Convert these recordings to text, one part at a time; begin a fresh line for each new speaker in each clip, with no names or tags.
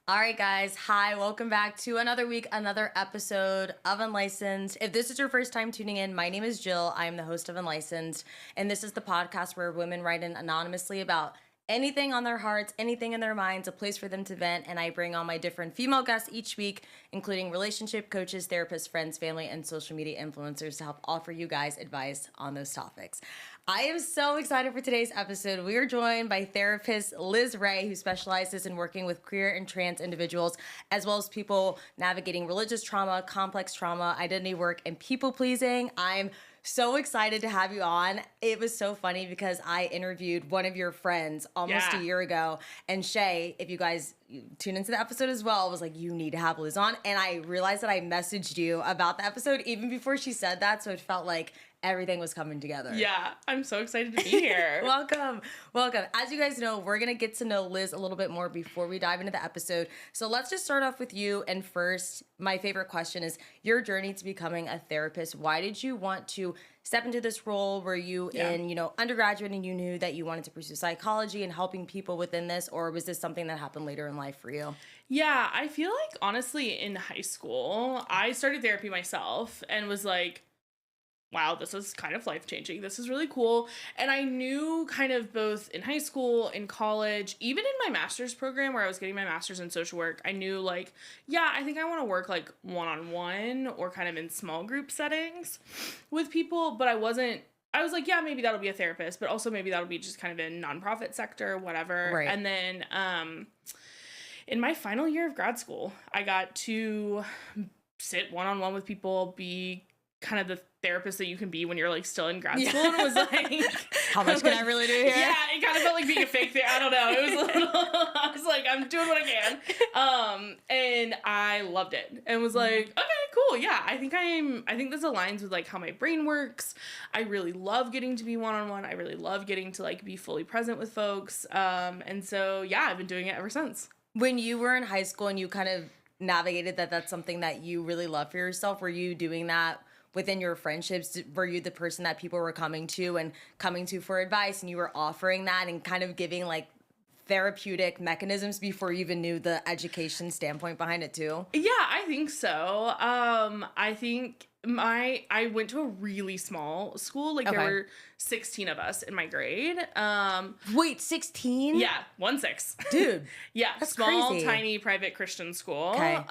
All right, guys. Hi, welcome back to another week, another episode of Unlicensed. If this is your first time tuning in, my name is Jill. I am the host of Unlicensed, and this is the podcast where women write in anonymously about anything on their hearts, anything in their minds, a place for them to vent, and I bring on my different female guests each week, including relationship coaches, therapists, friends, family, and social media influencers to help offer you guys advice on those topics. I am so excited for today's episode. We are joined by therapist Liz Rhea, who specializes in working with queer and trans individuals, as well as people navigating religious trauma, complex trauma, identity work, and people pleasing. I'm so excited to have you on. It was so funny because I interviewed one of your friends almost a year ago, and Shay, if you guys tune into the episode as well, was like, you need to have Liz on. And I realized that I messaged you about the episode even before she said that, so it felt like everything was coming together.
Yeah, I'm so excited to be here.
Welcome. As you guys know, we're going to get to know Liz a little bit more before we dive into the episode. So let's just start off with you. And first, my favorite question is your journey to becoming a therapist. Why did you want to step into this role? Were you in, undergraduate and you knew that you wanted to pursue psychology and helping people within this? Or was this something that happened later in life for you?
Yeah, I feel like, honestly, in high school, I started therapy myself and was like, wow, this is kind of life-changing. This is really cool. And I knew kind of both in high school, in college, even in my master's program where I was getting my master's in social work, I knew like, yeah, I think I want to work like one-on-one or kind of in small group settings with people. But I was like, yeah, maybe that'll be a therapist, but also maybe that'll be just kind of in nonprofit sector, whatever.
Right.
And then in my final year of grad school, I got to sit one-on-one with people, be kind of the therapist that you can be when you're like still in grad school. And it was like,
how much can I really do here?
Yeah, it kind of felt like being a fake therapist. I don't know. It was a little, I was like, I'm doing what I can. And I loved it and was like, okay, cool. Yeah, I think this aligns with like how my brain works. I really love getting to be one-on-one. I really love getting to like be fully present with folks. And so, yeah, I've been doing it ever since.
When you were in high school and you kind of navigated that's something that you really love for yourself, were you doing that within your friendships? Were you the person that people were coming to for advice, and you were offering that and kind of giving like therapeutic mechanisms before you even knew the education standpoint behind it too?
Yeah, I think so. I think I went to a really small school. Like there were 16 of us in my grade.
Wait, 16?
Yeah, 1-6.
Dude.
Yeah,
that's
small,
crazy.
Tiny private Christian school.
Okay.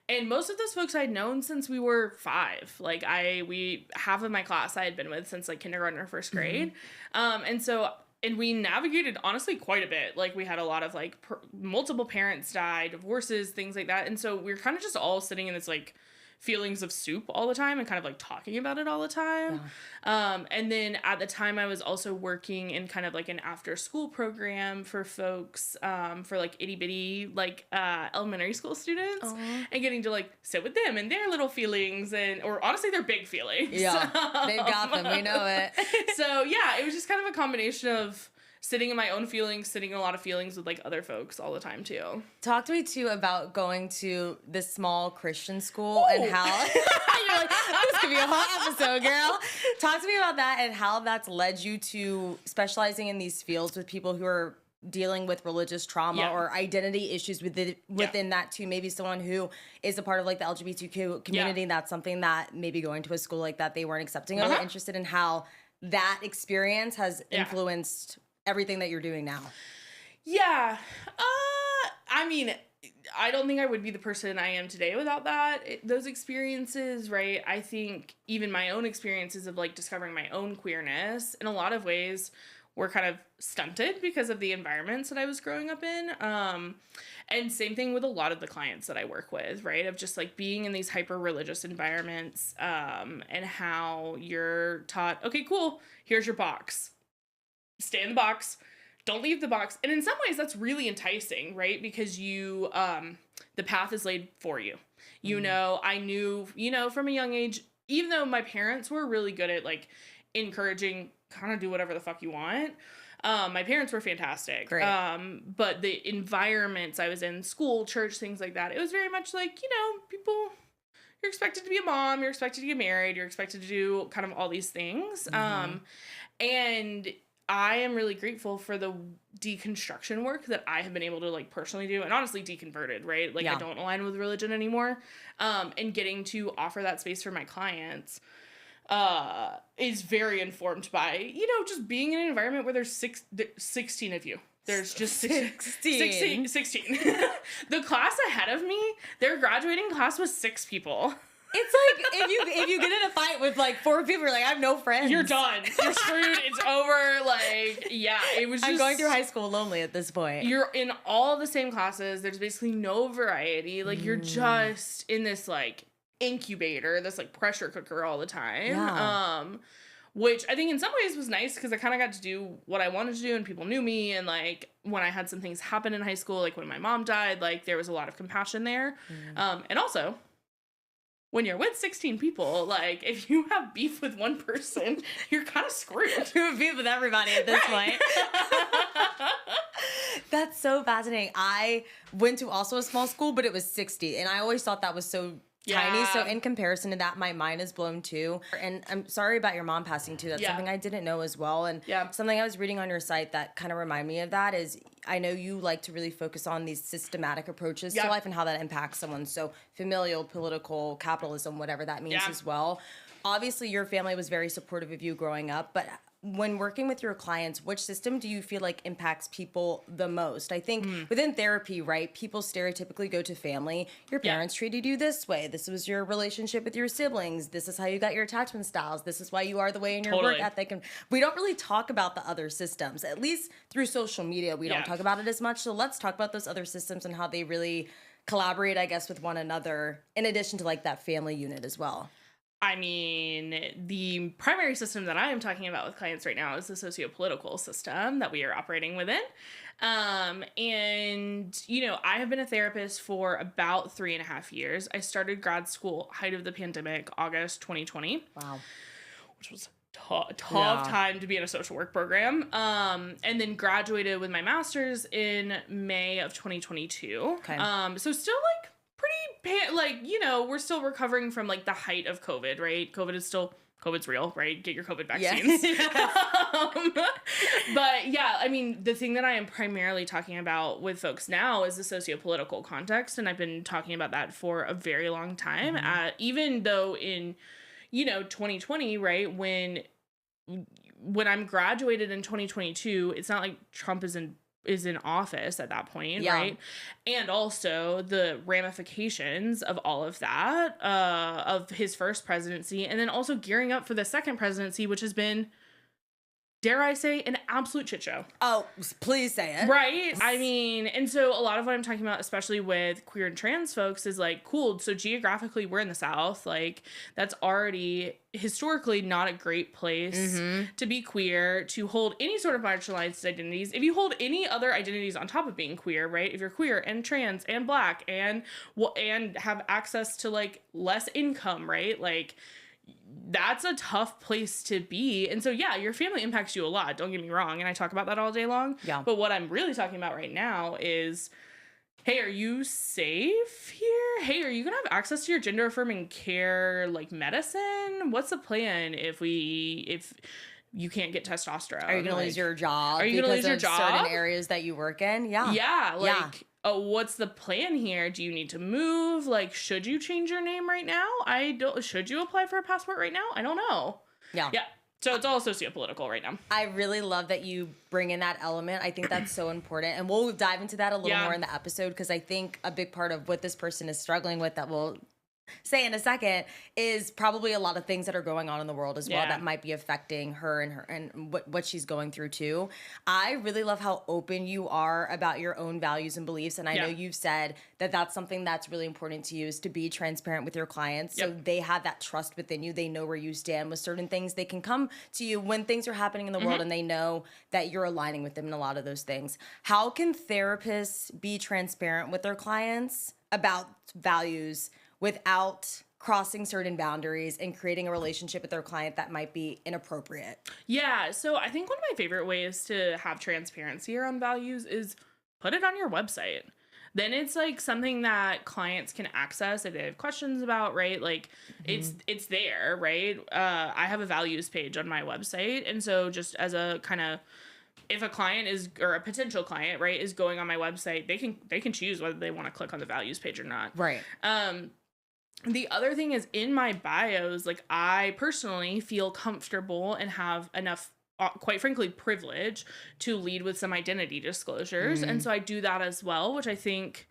And most of those folks I'd known since we were 5. Like half of my class I had been with since like kindergarten or first grade. And we navigated honestly quite a bit. Like we had a lot of like multiple parents died, divorces, things like that. And so we were kind of just all sitting in this like feelings of soup all the time and kind of like talking about it all the time. Yeah. And then at the time I was also working in kind of like an after school program for folks, for like itty bitty, like, elementary school students. Aww. And getting to like sit with them and their little feelings or honestly their big feelings.
Yeah. They've got them. We know it.
So yeah, it was just kind of a combination of sitting in my own feelings, sitting in a lot of feelings with like other folks all the time too.
Talk to me too about going to this small Christian school. Ooh. And how you're like, this could be a hot episode, girl. Talk to me about that and how that's led you to specializing in these fields with people who are dealing with religious trauma or identity issues within that too. Maybe someone who is a part of like the LGBTQ community. That's something that maybe going to a school like that they weren't accepting of. Interested in how that experience has influenced everything that you're doing now.
Yeah. I mean, I don't think I would be the person I am today without those experiences, right? I think even my own experiences of like discovering my own queerness in a lot of ways were kind of stunted because of the environments that I was growing up in. And same thing with a lot of the clients that I work with, right? Of just like being in these hyper religious environments, and how you're taught, okay, cool, here's your box. Stay in the box. Don't leave the box. And in some ways that's really enticing, right? Because you, the path is laid for you. You know, I knew, from a young age, even though my parents were really good at like encouraging, kind of do whatever the fuck you want. My parents were fantastic.
Great.
But the environments I was in, school, church, things like that, it was very much like, people, you're expected to be a mom, you're expected to get married, you're expected to do kind of all these things. And I am really grateful for the deconstruction work that I have been able to like personally do, and honestly deconverted, right? Like I don't align with religion anymore. And getting to offer that space for my clients is very informed by, you know, just being in an environment where there's 16 of you. There's just 16. The class ahead of me, their graduating class was 6 people.
It's like if you get in a fight with like 4 people, you're like, I have no friends.
You're done. You're screwed. It's over. Like, yeah, it was just...
I'm going through high school lonely at this point.
You're in all the same classes. There's basically no variety. Like, you're just in this, like, incubator, this, like, pressure cooker all the time.
Yeah.
Which I think in some ways was nice because I kind of got to do what I wanted to do and people knew me. And, like, when I had some things happen in high school, like when my mom died, like, there was a lot of compassion there. And also... when you're with 16 people, like, if you have beef with one person, you're kind of screwed.
You have beef with everybody at this point. That's so fascinating. I went to also a small school, but it was 60. And I always thought that was so tiny. So in comparison to that, my mind is blown too. And I'm sorry about your mom passing too. That's something I didn't know as well. And something I was reading on your site that kind of reminded me of that is I know you like to really focus on these systematic approaches to life and how that impacts someone. So familial, political, capitalism, whatever that means as well. Obviously, your family was very supportive of you growing up, but when working with your clients, which system do you feel like impacts people the most? I think within therapy, right, people stereotypically go to family. Your parents treated you this way. This was your relationship with your siblings. This is how you got your attachment styles. This is why you are the way in your work ethic. And we don't really talk about the other systems, at least through social media. We don't talk about it as much. So let's talk about those other systems and how they really collaborate, I guess, with one another, in addition to like that family unit as well.
I mean, the primary system that I am talking about with clients right now is the socio-political system that we are operating within. And, you know, I have been a therapist for about 3.5 years. I started grad school, height of the pandemic, August 2020.
Wow.
Which was tough time to be in a social work program. And then graduated with my master's in May of 2022. Okay. So still like like, you know, we're still recovering from like the height of COVID, right? COVID's real, right? Get your COVID vaccines. But yeah, I mean, the thing that I am primarily talking about with folks now is the socio-political context. And I've been talking about that for a very long time. Even though in, you know, 2020, right, when I'm graduated in 2022, it's not like Trump is in office at that point, right? And also the ramifications of all of that, of his first presidency, and then also gearing up for the second presidency, which has been, dare I say, an absolute shit show.
Oh, please say it.
Right? I mean, and so a lot of what I'm talking about, especially with queer and trans folks, is like, cool, so geographically we're in the South. Like, that's already historically not a great place to be queer, to hold any sort of marginalized identities. If you hold any other identities on top of being queer, right? If you're queer and trans and black and have access to like less income, right? Like, that's a tough place to be. And so, yeah, your family impacts you a lot. Don't get me wrong. And I talk about that all day long. Yeah. But what I'm really talking about right now is, hey, are you safe here? Hey, are you going to have access to your gender affirming care, like medicine? What's the plan if you can't get testosterone?
Are you going to lose your job? Are you going to lose your job? Certain areas that you work in? Yeah.
Yeah. Like, oh, what's the plan here? Do you need to move? Like, should you change your name right now? Should you apply for a passport right now? I don't know. Yeah. Yeah. So it's all socio-political right now.
I really love that you bring in that element. I think that's so important. And we'll dive into that a little more in the episode, because I think a big part of what this person is struggling with that we'll say in a second is probably a lot of things that are going on in the world as well that might be affecting her and what she's going through too. I really love how open you are about your own values and beliefs, and I know you've said that that's something that's really important to you, is to be transparent with your clients so they have that trust within you. They know where you stand with certain things. They can come to you when things are happening in the world and they know that you're aligning with them in a lot of those things. How can therapists be transparent with their clients about values without crossing certain boundaries and creating a relationship with their client that might be inappropriate?
Yeah, so I think one of my favorite ways to have transparency around values is put it on your website. then it's like something that clients can access if they have questions about, right? Like it's there, right? I have a values page on my website. And so just as a kind of, if a client is, or a potential client, right, is going on my website, they can choose whether they want to click on the values page or not.
Right.
The other thing is in my bios, like I personally feel comfortable and have enough, quite frankly, privilege to lead with some identity disclosures. And so I do that as well, which I think,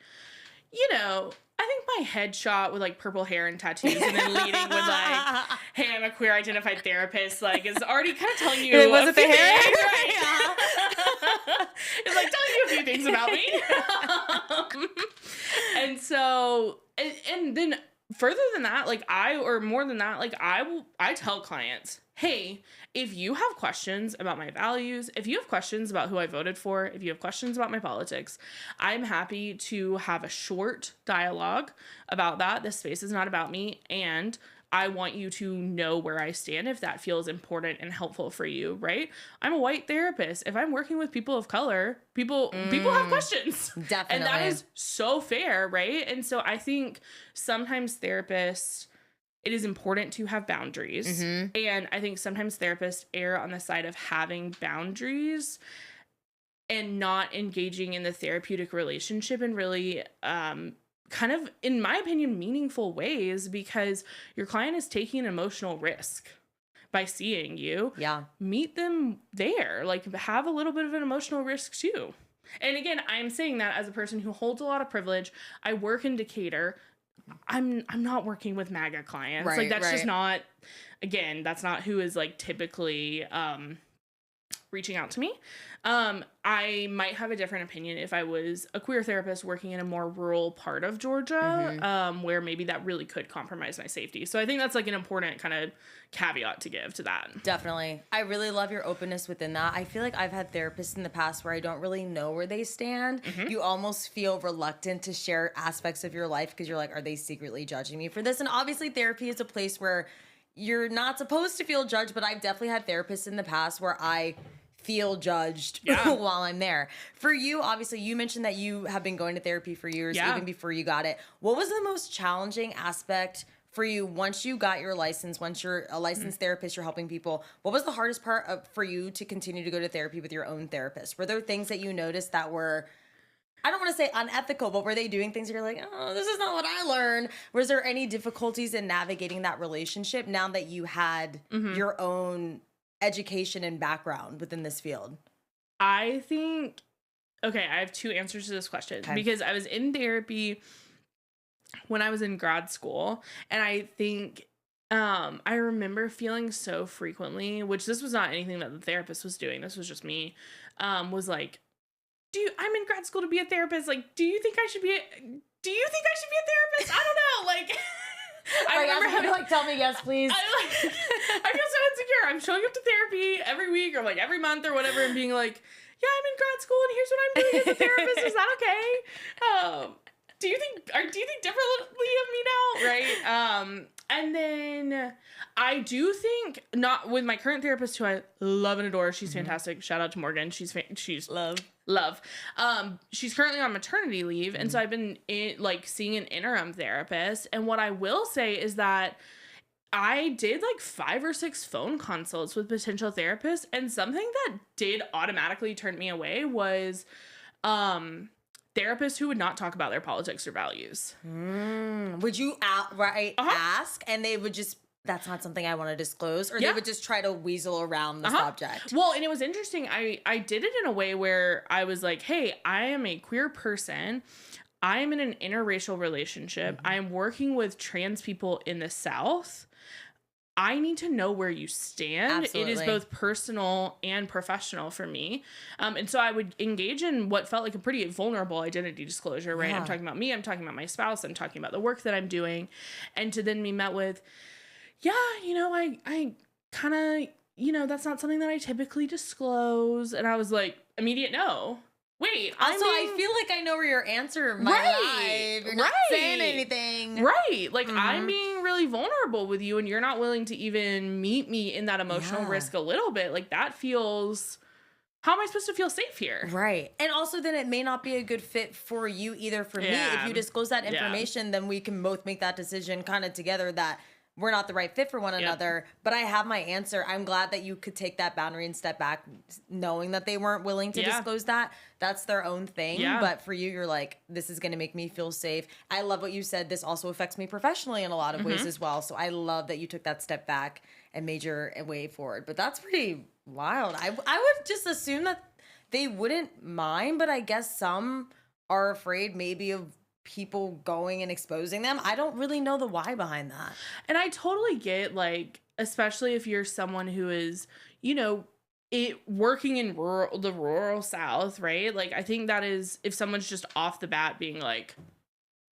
you know, I think my headshot with like purple hair and tattoos and then leading with like, hey, I'm a queer identified therapist, like is already kind of telling you.
Was it the hair?
Right? It's like telling you a few things about me. And so, and then further than that, like more than that, like I tell clients, hey, if you have questions about my values, if you have questions about who I voted for, if you have questions about my politics, I'm happy to have a short dialogue about that. This space is not about me, and I want you to know where I stand if that feels important and helpful for you, right? I'm a white therapist. If I'm working with people of color, people have questions.
Definitely.
And that is so fair, right? And so I think sometimes therapists, it is important to have boundaries. And I think sometimes therapists err on the side of having boundaries and not engaging in the therapeutic relationship in really kind of, in my opinion, meaningful ways, because your client is taking an emotional risk by seeing you.
Yeah.
Meet them there. Like, have a little bit of an emotional risk too. And again, I'm saying that as a person who holds a lot of privilege. I work in Decatur. I'm not working with MAGA clients.
Right,
like that's
right.
just not, again, that's not who is like typically reaching out to me. I might have a different opinion if I was a queer therapist working in a more rural part of Georgia, where maybe that really could compromise my safety. So I think that's like an important kind of caveat to give to that.
Definitely. I really love your openness within that. I feel like I've had therapists in the past where I don't really know where they stand. You almost feel reluctant to share aspects of your life because you're like, are they secretly judging me for this? And obviously therapy is a place where you're not supposed to feel judged, but I've definitely had therapists in the past where I feel judged while I'm there. For you, obviously, you mentioned that you have been going to therapy for years, even before you got it. What was the most challenging aspect for you once you got your license, once you're a licensed therapist, you're helping people? What was the hardest part for you to continue to go to therapy with your own therapist? Were there things that you noticed that were, I don't want to say unethical, but were they doing things that you're like, oh, this is not what I learned? Was there any difficulties in navigating that relationship now that you had your own education and background within this field?
I think, okay, I have two answers to this question because I was in therapy when I was in grad school, and I think I remember feeling so frequently, which this was not anything that the therapist was doing, this was just me, was like, I'm in grad school to be a therapist, like, do you think I should be a therapist? I don't know, like I remember having like,
tell me yes, please.
I feel so insecure. I'm showing up to therapy every week or like every month or whatever and being like, yeah, I'm in grad school and here's what I'm doing as a therapist. Is that okay? Do you think differently of me now? Right. And then I do think, not with my current therapist, who I love and adore. She's fantastic. Shout out to Morgan. She's love. She's currently on maternity leave. And so I've been seeing an interim therapist. And what I will say is that I did like 5 or 6 phone consults with potential therapists. And something that did automatically turn me away was, therapists who would not talk about their politics or values.
Would you outright ask, and they would just, that's not something I want to disclose, or they would just try to weasel around the subject?
Well, and it was interesting. I did it in a way where I was like, hey, I am a queer person. I am in an interracial relationship. I am working with trans people in the South. I need to know where you stand.
Absolutely.
It is both personal and professional for me. And so I would engage in what felt like a pretty vulnerable identity disclosure, right?
Yeah.
I'm talking about me. I'm talking about my spouse. I'm talking about the work that I'm doing. And to then be met with, I kind of, that's not something that I typically disclose. And I was like, immediate no. Wait,
I feel like I know where your answer might lie. You're not saying anything.
Right. Like, I'm being really vulnerable with you, and you're not willing to even meet me in that emotional risk a little bit. Like, that feels how am I supposed to feel safe here?
Right. And also then it may not be a good fit for you either for me. If you disclose that information, then we can both make that decision kind of together that we're not the right fit for one another. But I have my answer. I'm glad that you could take that boundary and step back knowing that they weren't willing to disclose that. That's their own thing. But for you, you're like, this is going to make me feel safe. I love what you said. This also affects me professionally in a lot of ways as well. So I love that you took that step back and made your way forward. But that's pretty wild. I would just assume that they wouldn't mind, but I guess some are afraid maybe of people going and exposing them. I don't really know the why behind that.
And I totally get, like, especially if you're someone who is, you know, working in the rural South, right? Like, I think that is, if someone's just off the bat being like,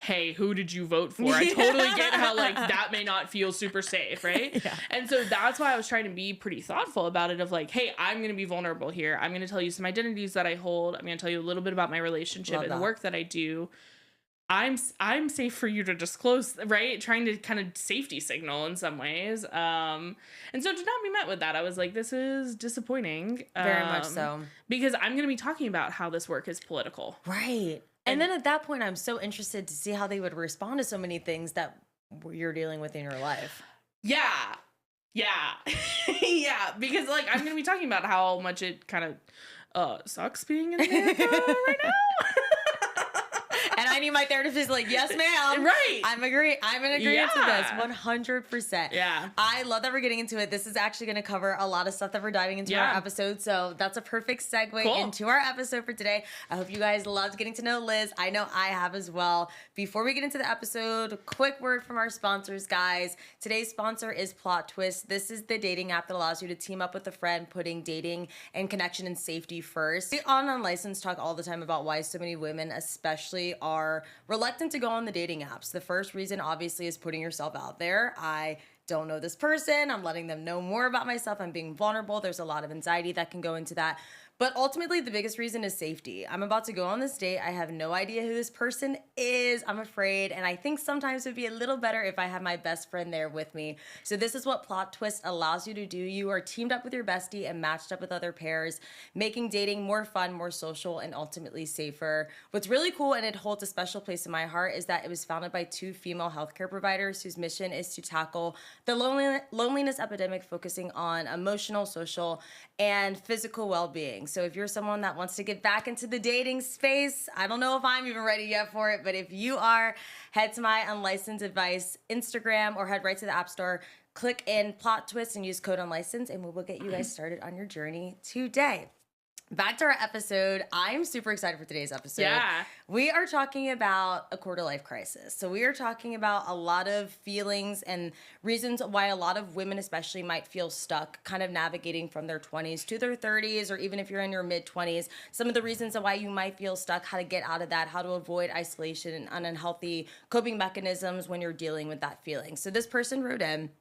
hey, who did you vote for? I totally get how, like, that may not feel super safe, right? Yeah. And so that's why I was trying to be pretty thoughtful about it of like, hey, I'm going to be vulnerable here. I'm going to tell you some identities that I hold. I'm going to tell you a little bit about my relationship and the work that I do. I'm safe for you to disclose, right? Trying to kind of safety signal in some ways. And so to not be met with that, I was like, this is disappointing.
Very much so.
Because I'm going to be talking about how this work is political.
Right. And then at that point, I'm so interested to see how they would respond to so many things that you're dealing with in your life.
Yeah. Yeah. Yeah. Because, like, I'm going to be talking about how much it kind of sucks being in America right now.
And I need my therapist to be like, yes, ma'am.
Right.
I'm in agreement to this. 100%.
Yeah.
I love that we're getting into it. This is actually going to cover a lot of stuff that we're diving into our episode. So that's a perfect segue into our episode for today. I hope you guys loved getting to know Liz. I know I have as well. Before we get into the episode, quick word from our sponsors, guys. Today's sponsor is Plot Twist. This is the dating app that allows you to team up with a friend, putting dating and connection and safety first. We on Unlicensed talk all the time about why so many women, especially, are reluctant to go on the dating apps. The first reason, obviously, is putting yourself out there. I don't know this person. I'm letting them know more about myself. I'm being vulnerable. There's a lot of anxiety that can go into that. But ultimately, the biggest reason is safety. I'm about to go on this date. I have no idea who this person is. I'm afraid. And I think sometimes it would be a little better if I had my best friend there with me. So this is what Plot Twist allows you to do. You are teamed up with your bestie and matched up with other pairs, making dating more fun, more social, and ultimately safer. What's really cool, and it holds a special place in my heart, is that it was founded by two female healthcare providers whose mission is to tackle the loneliness epidemic, focusing on emotional, social, and physical well-being. So if you're someone that wants to get back into the dating space, I don't know if I'm even ready yet for it, but if you are, head to my Unlicensed Advice Instagram or head right to the App Store, click in Plot Twist and use code Unlicensed, and we will get you guys started on your journey today. Back to our episode. I'm super excited for today's episode.
Yeah.
We are talking about a quarter-life crisis. So we are talking about a lot of feelings and reasons why a lot of women especially might feel stuck kind of navigating from their 20s to their 30s, or even if you're in your mid-20s, some of the reasons why you might feel stuck, how to get out of that, how to avoid isolation and unhealthy coping mechanisms when you're dealing with that feeling. So this person wrote in,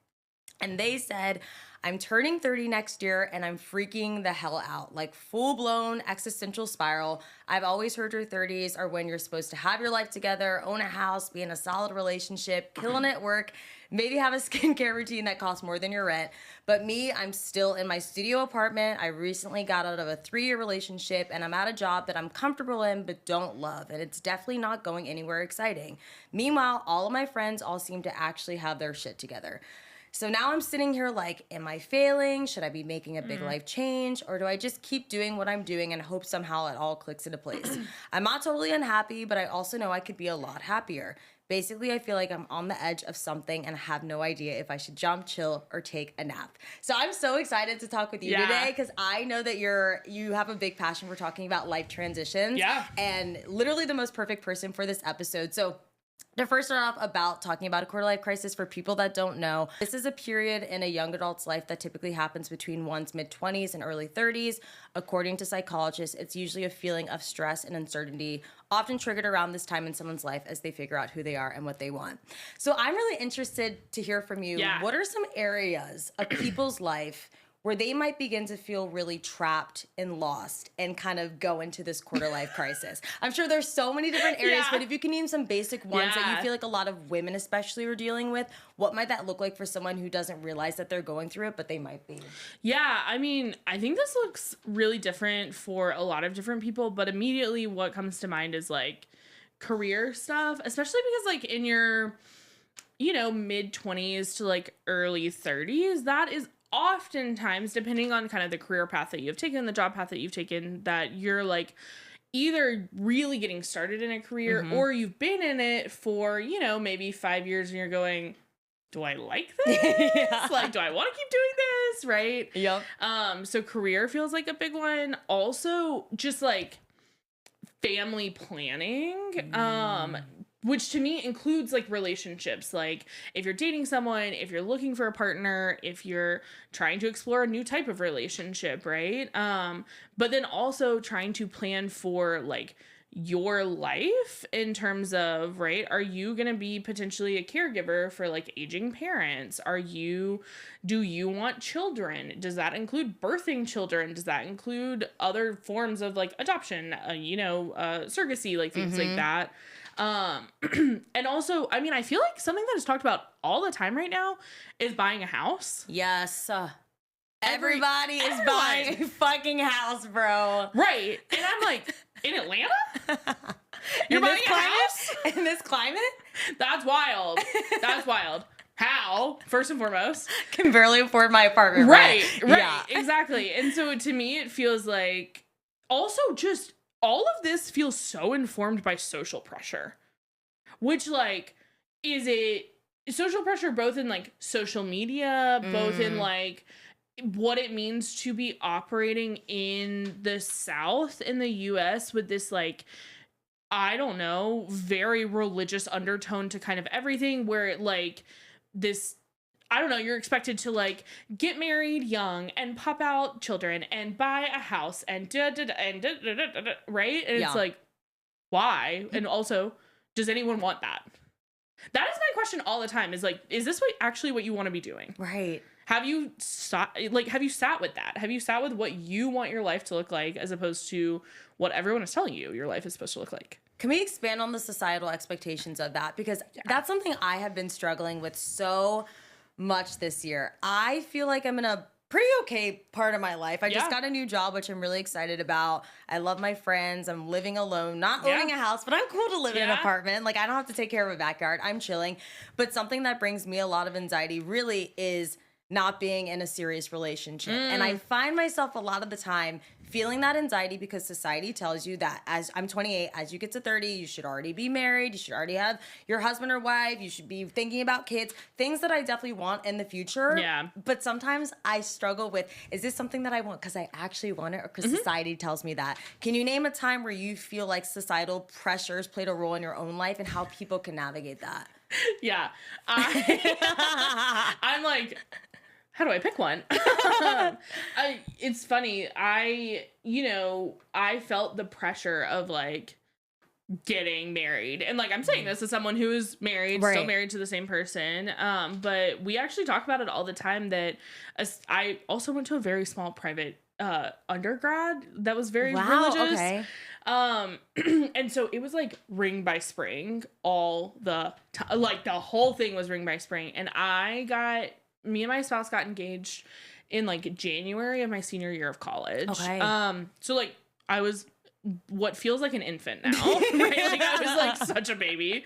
and they said, I'm turning 30 next year and I'm freaking the hell out, like full-blown existential spiral. I've always heard your 30s are when you're supposed to have your life together, own a house, be in a solid relationship, killing it at work, maybe have a skincare routine that costs more than your rent. But me, I'm still in my studio apartment. I recently got out of a 3-year relationship and I'm at a job that I'm comfortable in but don't love, and it's definitely not going anywhere exciting. Meanwhile, all of my friends all seem to actually have their shit together. So now I'm sitting here like, am I failing? Should I be making a big life change? Or do I just keep doing what I'm doing and hope somehow it all clicks into place? I'm not totally unhappy, but I also know I could be a lot happier. Basically, I feel like I'm on the edge of something and have no idea if I should jump, chill, or take a nap. So I'm so excited to talk with you today because I know that you have a big passion for talking about life transitions.
Yeah.
And literally the most perfect person for this episode. So to first start off about talking about a quarter-life crisis, for people that don't know, this is a period in a young adult's life that typically happens between one's mid-20s and early 30s. According to psychologists, it's usually a feeling of stress and uncertainty, often triggered around this time in someone's life as they figure out who they are and what they want. So I'm really interested to hear from you.
Yeah.
What are some areas of people's life where they might begin to feel really trapped and lost and kind of go into this quarter life crisis. I'm sure there's so many different areas, but if you can name some basic ones that you feel like a lot of women especially are dealing with, what might that look like for someone who doesn't realize that they're going through it, but they might be?
Yeah, I mean, I think this looks really different for a lot of different people, but immediately what comes to mind is like career stuff, especially because like in your, you know, mid 20s to like early 30s, that is oftentimes, depending on kind of the career path that you've taken, the job path that you've taken, that you're like either really getting started in a career or you've been in it for, you know, maybe 5 years and you're going, do I like this? Like, do I want to keep doing this? Right?
Yep.
So career feels like a big one. Also, just like family planning, which to me includes like relationships. Like if you're dating someone, if you're looking for a partner, if you're trying to explore a new type of relationship, right? But then also trying to plan for like your life in terms of, right, are you going to be potentially a caregiver for like aging parents? Do you want children? Does that include birthing children? Does that include other forms of like adoption, surrogacy, like things like that? And also, I mean, I feel like something that is talked about all the time right now is buying a house.
Yes. Everybody is buying a fucking house, bro.
Right. And I'm like, in Atlanta? You're buying a house?
In this climate?
That's wild. That's wild. How? First and foremost.
Can barely afford my apartment.
Right. Yeah. Exactly. And so to me, it feels like also just all of this feels so informed by social pressure, which like, is it social pressure both in like social media, both in like what it means to be operating in the South in the US with this like, I don't know, very religious undertone to kind of everything where it like this, I don't know, you're expected to like get married young and pop out children and buy a house and right? And it's like, why? And also, does anyone want that? That is my question all the time is like, is this what you want to be doing?
Right.
Have you sat with that? Have you sat with what you want your life to look like as opposed to what everyone is telling you your life is supposed to look like?
Can we expand on the societal expectations of that? Because that's something I have been struggling with so much this year. I feel like I'm in a pretty okay part of my life. I just got a new job, which I'm really excited about. I love my friends. I'm living alone, not owning a house, but I'm cool to live in an apartment. Like I don't have to take care of a backyard. I'm chilling. But something that brings me a lot of anxiety really is not being in a serious relationship. And I find myself a lot of the time feeling that anxiety because society tells you that as I'm 28, as you get to 30, you should already be married. You should already have your husband or wife. You should be thinking about kids, things that I definitely want in the future.
Yeah.
But sometimes I struggle with, is this something that I want because I actually want it or because society tells me that? Can you name a time where you feel like societal pressures played a role in your own life and how people can navigate that?
Yeah. I'm like, how do I pick one? It's funny. I felt the pressure of like getting married. And like, I'm saying this as someone who is married, still married to the same person. But we actually talk about it all the time that I also went to a very small private undergrad that was very religious. Okay. And so it was like ring by spring all the time. Like the whole thing was ring by spring. And me and my spouse got engaged in like January of my senior year of college. Okay. So like I was what feels like an infant now, right? Like I was like such a baby.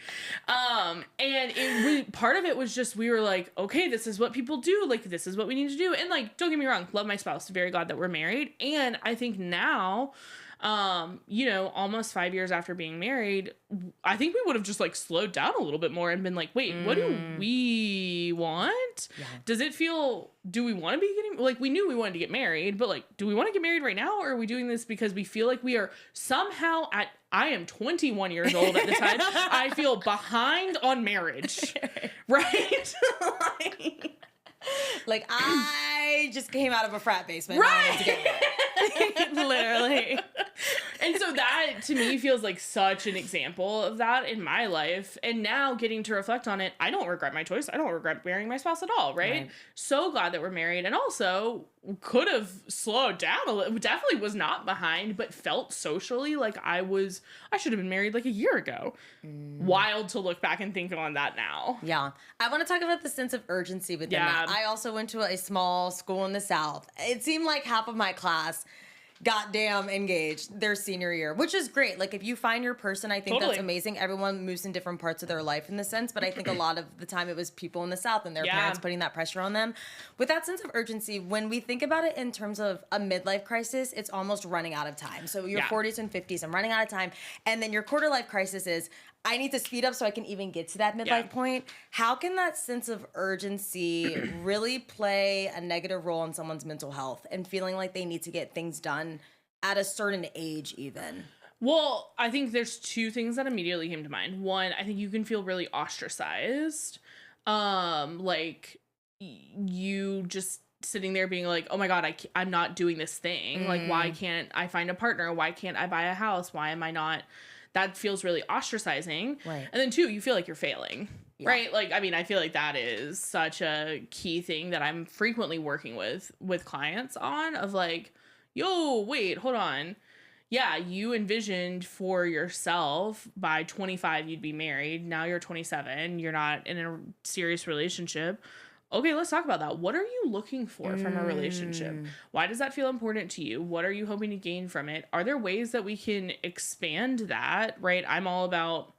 And part of it was just, we were like, okay, this is what people do. Like, this is what we need to do. And like, don't get me wrong, love my spouse, very glad that we're married. And I think now, almost 5 years after being married, I think we would have just like slowed down a little bit more and been like, wait, what do we want? Yeah. Do we want to be getting, like, we knew we wanted to get married, but like, do we want to get married right now? Or are we doing this because we feel like we are somehow I am 21 years old at the time. I feel behind on marriage, right?
Like I just came out of a frat basement.
Right.
Literally.
And so that to me feels like such an example of that in my life. And now getting to reflect on it, I don't regret my choice. I don't regret marrying my spouse at all, right? So glad that we're married, and also could have slowed down a little. Definitely was not behind, but felt socially like I should have been married like a year ago. Wild to look back and think on that now.
Yeah. I want to talk about the sense of urgency within that. I also went to a small school in the South. It seemed like half of my class goddamn engaged their senior year, which is great. Like, if you find your person, I think that's amazing. Everyone moves in different parts of their life in the sense, but I think a lot of the time it was people in the South and their parents putting that pressure on them. With that sense of urgency, when we think about it in terms of a midlife crisis, it's almost running out of time. So your 40s and 50s, I'm running out of time. And then your quarter life crisis is, I need to speed up so I can even get to that midlife point. How can that sense of urgency really play a negative role in someone's mental health and feeling like they need to get things done at a certain age even?
Well, I think there's two things that immediately came to mind. One, I think you can feel really ostracized. Like you just sitting there being like, oh my God, I'm not doing this thing. Like, why can't I find a partner? Why can't I buy a house? Why am I not? That feels really ostracizing. Right. And then two, you feel like you're failing. Yeah. Right? Like, I mean, I feel like that is such a key thing that I'm frequently working with clients on, of like, yo, wait, hold on. Yeah, you envisioned for yourself by 25 you'd be married. Now you're 27. You're not in a serious relationship. Okay, let's talk about that. What are you looking for from a relationship? Why does that feel important to you? What are you hoping to gain from it? Are there ways that we can expand that, right? I'm all about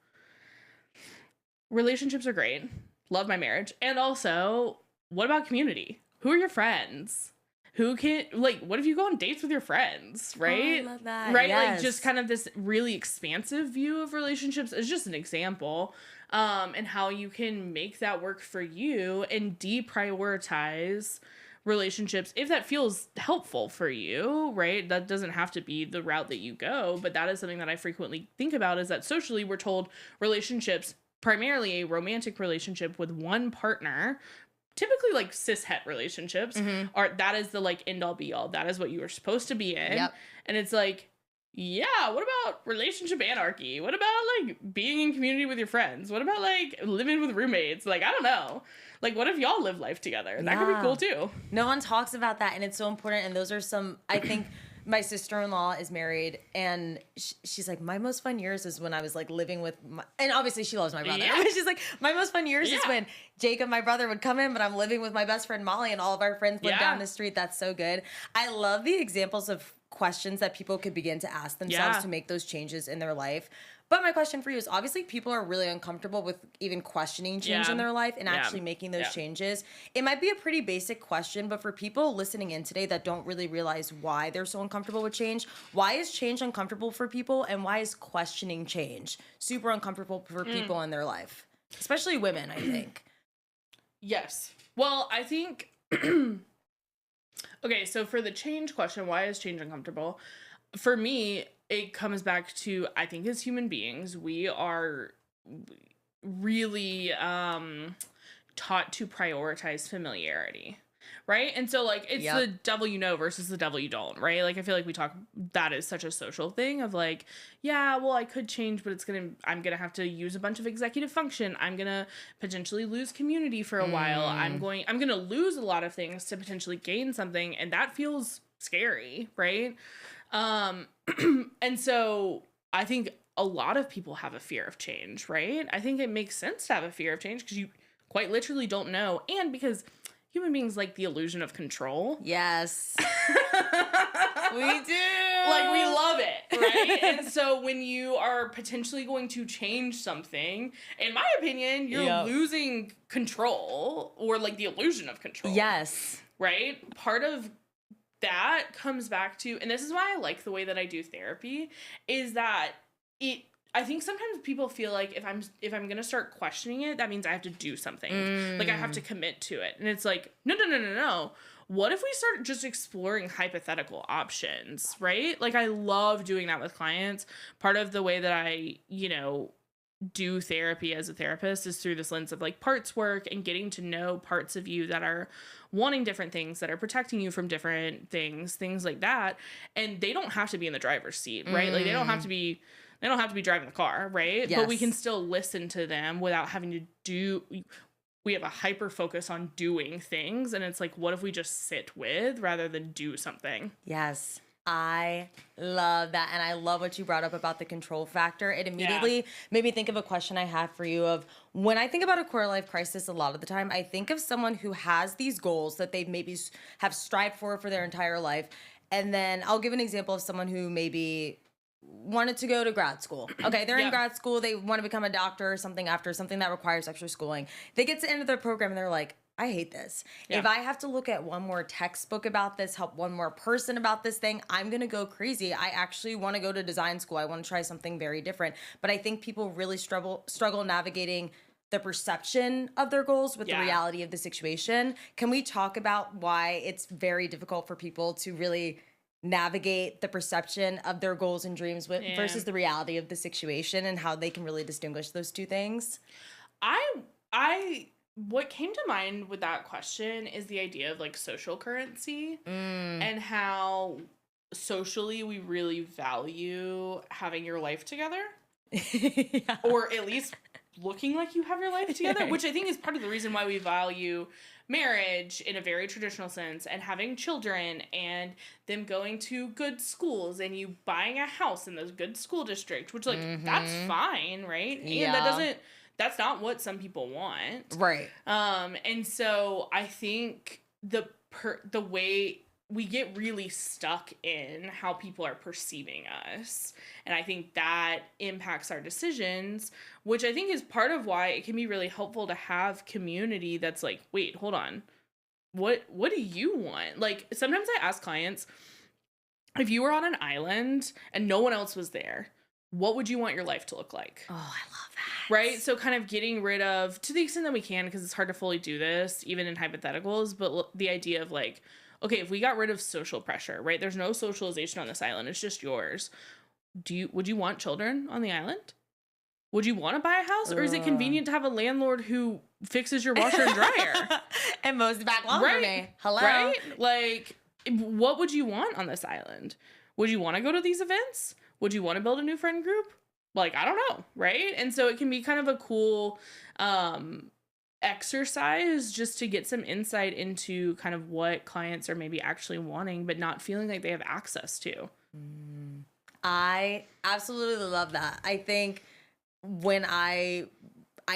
relationships are great. Love my marriage. And also, what about community? Who are your friends? Who can, like, what if you go on dates with your friends, right?
Oh, I love that.
Right?
Yes.
Like, just kind of this really expansive view of relationships is just an example. And how you can make that work for you and deprioritize relationships if that feels helpful for you, right? That doesn't have to be the route that you go, but that is something that I frequently think about, is that socially we're told relationships, primarily a romantic relationship with one partner, typically like cis het relationships, are, that is the like end all be all. That is what you are supposed to be in. Yep. And it's like, yeah, what about relationship anarchy? What about like being in community with your friends? What about like living with roommates? Like, I don't know. Like, what if y'all live life together? That could be cool too.
No one talks about that, and it's so important. And those are some, I think, my sister-in-law is married, and she's like, my most fun years is when I was like living with my, and obviously she loves my brother. Yeah. She's like, my most fun years is when Jacob, my brother, would come in, but I'm living with my best friend Molly, and all of our friends live down the street. That's so good. I love the examples of questions that people could begin to ask themselves to make those changes in their life. But my question for you is, obviously people are really uncomfortable with even questioning change in their life and actually making those changes. It might be a pretty basic question, but for people listening in today that don't really realize why they're so uncomfortable with change, why is change uncomfortable for people, and why is questioning change super uncomfortable for people in their life? Especially women, I think.
Yes. Well, I think... Okay, so for the change question, why is change uncomfortable? For me, it comes back to, I think as human beings, we are really taught to prioritize familiarity, right? And so, like, it's the devil you know versus the devil you don't, right? Like, I feel like that is such a social thing of like, yeah, well, I could change, but I'm gonna have to use a bunch of executive function. I'm gonna potentially lose community for a while. I'm gonna lose a lot of things to potentially gain something, and that feels scary, right? And so I think a lot of people have a fear of change, right? I think it makes sense to have a fear of change because you quite literally don't know, and because human beings like the illusion of control.
Yes. We do.
Like, we love it, right? And so when you are potentially going to change something, in my opinion, you're losing control, or like the illusion of control.
Yes. Right?
Part of that comes back to, and this is why I like the way that I do therapy, is that I think sometimes people feel like if I'm gonna start questioning it, that means I have to do something. Like, I have to commit to it. And it's like, no. What if we start just exploring hypothetical options, right? Like, I love doing that with clients. Part of the way that I, do therapy as a therapist is through this lens of like parts work and getting to know parts of you that are wanting different things, that are protecting you from different things like that. And they don't have to be in the driver's seat, right? Like they don't have to be driving the car, right?
Yes.
But we can still listen to them without having to do. We have a hyper focus on doing things, and it's like, what if we just sit with rather than do something?
Yes. I love that. And I love what you brought up about the control factor. It immediately made me think of a question I had for you of when I think about a quarter life crisis, a lot of the time, I think of someone who has these goals that they maybe have strived for their entire life. And then I'll give an example of someone who maybe wanted to go to grad school. Okay, they're in grad school. They want to become a doctor or something after something that requires extra schooling. They get to the end of their program and they're like, I hate this. Yeah. If I have to look at one more textbook about this, help one more person about this thing, I'm going to go crazy. I actually want to go to design school. I want to try something very different. But I think people really struggle navigating the perception of their goals with the reality of the situation. Can we talk about why it's very difficult for people to really navigate the perception of their goals and dreams versus the reality of the situation and how they can really distinguish those two things?
What came to mind with that question is the idea of like social currency and how socially we really value having your life together or at least looking like you have your life together, which I think is part of the reason why we value marriage in a very traditional sense and having children and them going to good schools and you buying a house in this good school district, which like that's fine, right? And that's not what some people want.
Right.
And so I think the way we get really stuck in how people are perceiving us. And I think that impacts our decisions, which I think is part of why it can be really helpful to have community that's like, wait, hold on. What do you want? Like sometimes I ask clients, if you were on an island and no one else was there, what would you want your life to look like?
Oh, I love that.
Right? So kind of getting rid of, to the extent that we can, because it's hard to fully do this, even in hypotheticals, but the idea of like, okay, if we got rid of social pressure, right? There's no socialization on this island. It's just yours. Would you want children on the island? Would you want to buy a house? Or is it convenient to have a landlord who fixes your washer and dryer?
And mows the back lawn for me. Hello?
Right? Like, what would you want on this island? Would you want to go to these events? Would you want to build a new friend group? Like, I don't know, right? And so it can be kind of a cool exercise just to get some insight into kind of what clients are maybe actually wanting, but not feeling like they have access to.
I absolutely love that. I think when I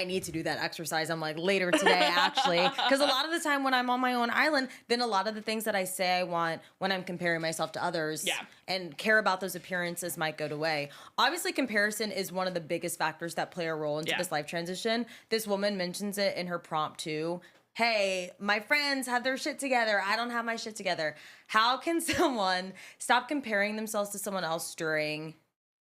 need to do that exercise, I'm like later today actually, because a lot of the time when I'm on my own island, then a lot of the things that I say I want when I'm comparing myself to others and care about those appearances might go away. Obviously comparison is one of the biggest factors that play a role into this life transition. This woman mentions it in her prompt too. Hey, my friends have their shit together. I don't have my shit together. How can someone stop comparing themselves to someone else during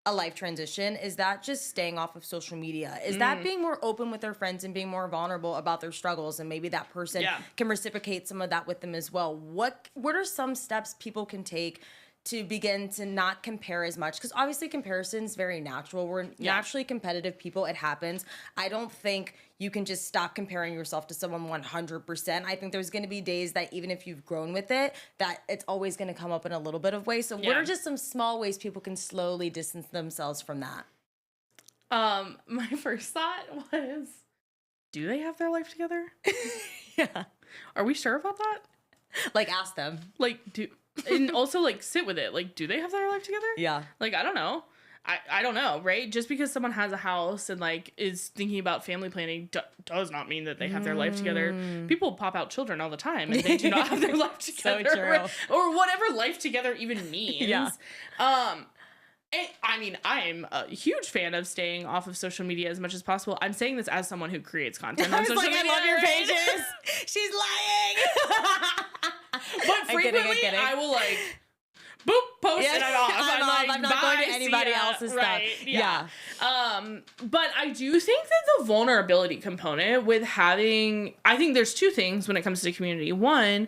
a life transition? Is that just staying off of social media? Is that being more open with their friends and being more vulnerable about their struggles, and maybe that person can reciprocate some of that with them as well? What are some steps people can take to begin to not compare as much? Because obviously comparison is very natural. We're naturally competitive people. It happens. I don't think you can just stop comparing yourself to someone 100%. I think there's going to be days that even if you've grown with it, that it's always going to come up in a little bit of ways. So what are just some small ways people can slowly distance themselves from that?
My first thought was, do they have their life together? Are we sure about that?
Like, ask them.
Like, and also like sit with it. Like, do they have their life together? Yeah. Like, I don't know. I don't know, right? Just because someone has a house and like is thinking about family planning does not mean that they have their life together. People pop out children all the time and they do not have their life together.
So true.
Or whatever life together even means. I mean, I'm a huge fan of staying off of social media as much as possible. I'm saying this as someone who creates content on social media. I love your pages.
She's lying.
But frequently, I will like, boop, post it off.
I'm not going to anybody else's stuff.
Yeah. But I do think that the vulnerability component with having, I think there's two things when it comes to community. One,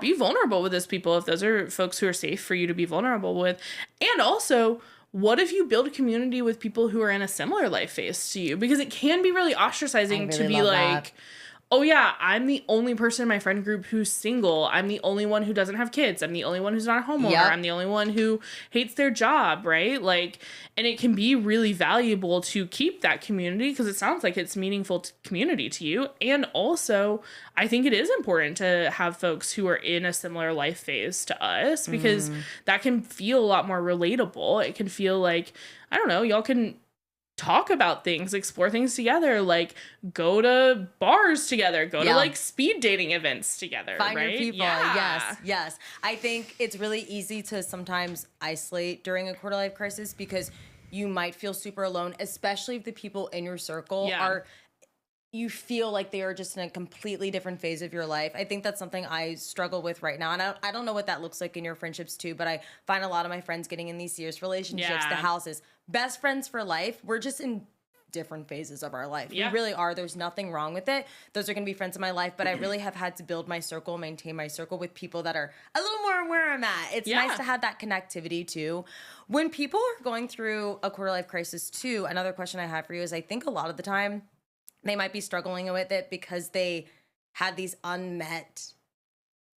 be vulnerable with those people if those are folks who are safe for you to be vulnerable with. And also, what if you build a community with people who are in a similar life phase to you? Because it can be really ostracizing to be like, that. Oh yeah, I'm the only person in my friend group who's single. I'm the only one who doesn't have kids. I'm the only one who's not a homeowner. Yep. I'm the only one who hates their job, right? Like, and it can be really valuable to keep that community because it sounds like it's meaningful community to you. And also, I think it is important to have folks who are in a similar life phase to us because that can feel a lot more relatable. It can feel like, I don't know, y'all can talk about things, explore things together, like go to bars together, go to like speed dating events together,
find
right?
your people. Yes. I think it's really easy to sometimes isolate during a quarter life crisis because you might feel super alone, especially if the people in your circle you feel like they are just in a completely different phase of your life. I think that's something I struggle with right now. And I don't know what that looks like in your friendships too, but I find a lot of my friends getting in these serious relationships, the houses, best friends for life. We're just in different phases of our life. Yeah. We really are. There's nothing wrong with it. Those are going to be friends in my life, but I really have had to build my circle, maintain my circle with people that are a little more where I'm at. It's nice to have that connectivity too. When people are going through a quarter life crisis too, another question I have for you is I think a lot of the time they might be struggling with it because they had these unmet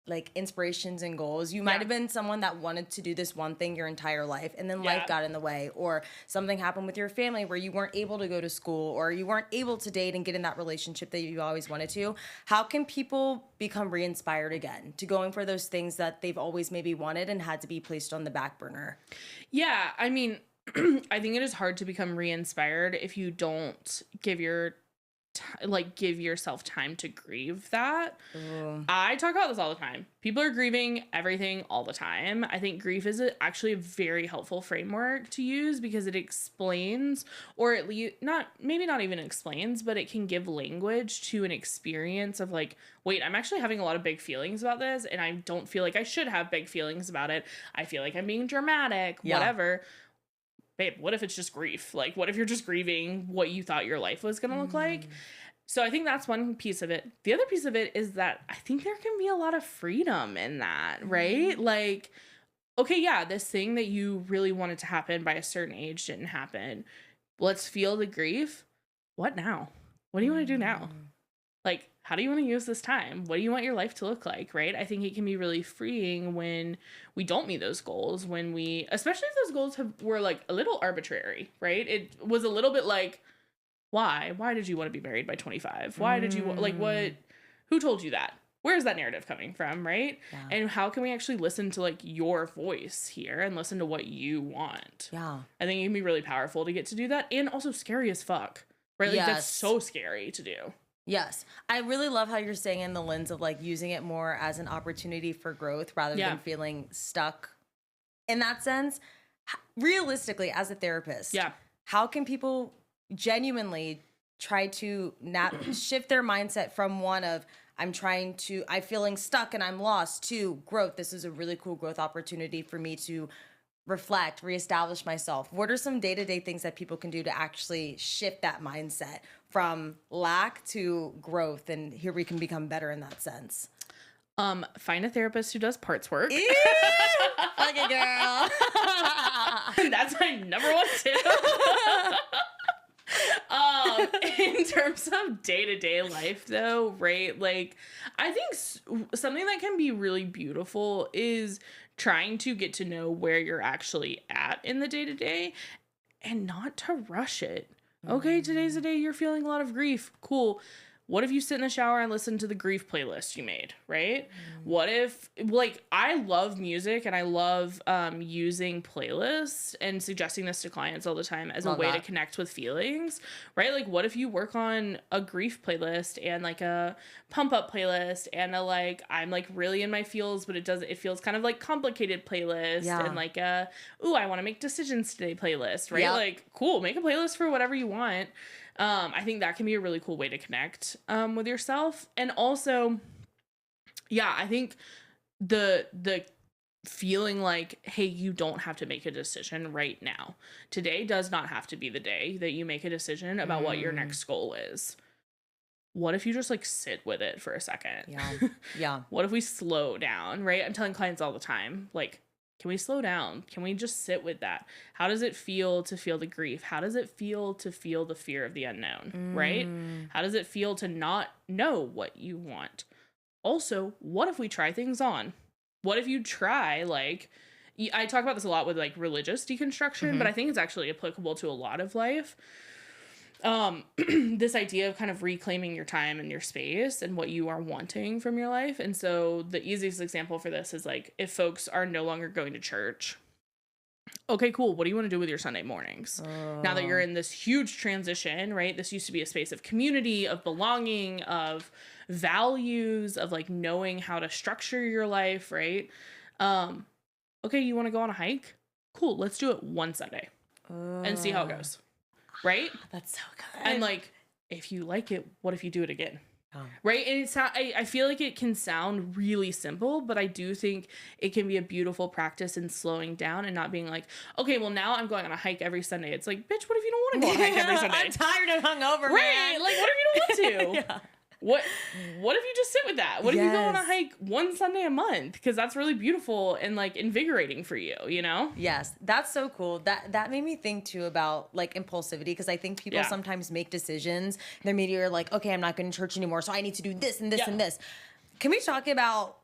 like inspirations and goals. You might have been someone that wanted to do this one thing your entire life and then life got in the way, or something happened with your family where you weren't able to go to school or you weren't able to date and get in that relationship that you always wanted to. How can people become re-inspired again to going for those things that they've always maybe wanted and had to be placed on the back burner?
Yeah, I mean, I think it is hard to become re-inspired if you don't give yourself time to grieve that. I talk about this all the time. People are grieving everything all the time. I think grief is actually a very helpful framework to use because it explains, or at least not even explains, but it can give language to an experience of like, wait, I'm actually having a lot of big feelings about this and I don't feel like I should have big feelings about it. I feel like I'm being dramatic, whatever. Babe, what if it's just grief? Like, what if you're just grieving what you thought your life was going to look like? So I think that's one piece of it. The other piece of it is that I think there can be a lot of freedom in that, right? Like, okay, yeah, this thing that you really wanted to happen by a certain age didn't happen. Let's feel the grief. What now? What do you want to do now? Like, how do you want to use this time? What do you want your life to look like, right? I think it can be really freeing when we don't meet those goals, especially if those goals were like a little arbitrary, right? It was a little bit like, why? Why did you want to be married by 25? Why did you, who told you that? Where is that narrative coming from, right? Yeah. And how can we actually listen to like your voice here and listen to what you want?
Yeah.
I think it can be really powerful to get to do that, and also scary as fuck, right? Like that's so scary to do.
Yes. I really love how you're saying in the lens of like using it more as an opportunity for growth rather than feeling stuck in that sense. Realistically, as a therapist, how can people genuinely try to shift their mindset from one of I'm feeling stuck and I'm lost to growth? This is a really cool growth opportunity for me to reflect, reestablish myself. What are some day-to-day things that people can do to actually shift that mindset from lack to growth? And here we can become better in that sense.
Find a therapist who does parts work.
Fucking girl.
That's my number one tip. In terms of day-to-day life though, right? Like, I think something that can be really beautiful is trying to get to know where you're actually at in the day-to-day and not to rush it. Okay, today's the day you're feeling a lot of grief. Cool. What if you sit in the shower and listen to the grief playlist you made, right? What if, like, I love music and I love using playlists and suggesting this to clients all the time as a way to connect with feelings, right? Like, what if you work on a grief playlist and like a pump up playlist and a like, I'm like really in my feels, but it feels kind of like complicated playlist and like I want to make decisions today playlist, right? Like, cool, make a playlist for whatever you want. I think that can be a really cool way to connect with yourself. And also, I think the feeling like, hey, you don't have to make a decision right now. Today does not have to be the day that you make a decision about what your next goal is. What if you just like sit with it for a second?
Yeah.
What if we slow down, right? I'm telling clients all the time, like, Can we slow down? Can we just sit with that? How does it feel to feel the grief? How does it feel to feel the fear of the unknown, right? How does it feel to not know what you want? Also, what if we try things on? What if you try, like, I talk about this a lot with, like, religious deconstruction, but I think it's actually applicable to a lot of life. This idea of kind of reclaiming your time and your space and what you are wanting from your life. And so the easiest example for this is, like, if folks are no longer going to church, okay, cool. What do you want to do with your Sunday mornings? Now that you're in this huge transition, right? This used to be a space of community, of belonging, of values, of, like, knowing how to structure your life, right? Okay, you want to go on a hike? Cool. Let's do it one Sunday and see how it goes. Right?
That's so good.
And, like, if you like it, what if you do it again? Right? And it's not, I feel like it can sound really simple, but I do think it can be a beautiful practice in slowing down and not being like, okay, well, now I'm going on a hike every Sunday. It's like, bitch, what if you don't want to go on a hike every Sunday?
I'm tired and hungover,
right?
man.
Like, what if you don't want to?
Yeah.
What if you just sit with that? What if you go on a hike one Sunday a month? Because that's really beautiful and, like, invigorating for you, you know?
Yes, that's so cool. That made me think too about, like, impulsivity, because I think people sometimes make decisions. Their media are like, okay, I'm not going to church anymore, so I need to do this and this and this. Can we talk about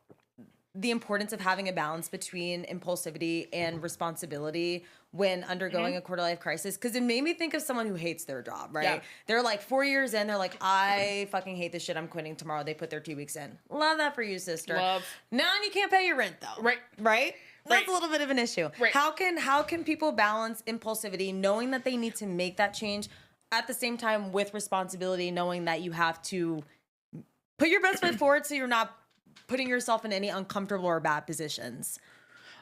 the importance of having a balance between impulsivity and responsibility when undergoing a quarter life crisis? Because it made me think of someone who hates their job, right? Yeah. They're like 4 years in, they're like, I fucking hate this shit, I'm quitting tomorrow. They put their 2 weeks in. Love that for you, sister.
Love.
Now you can't pay your rent though. Right? That's a little bit of an issue. Right. How can people balance impulsivity, knowing that they need to make that change, at the same time with responsibility, knowing that you have to put your best foot forward so you're not putting yourself in any uncomfortable or bad positions?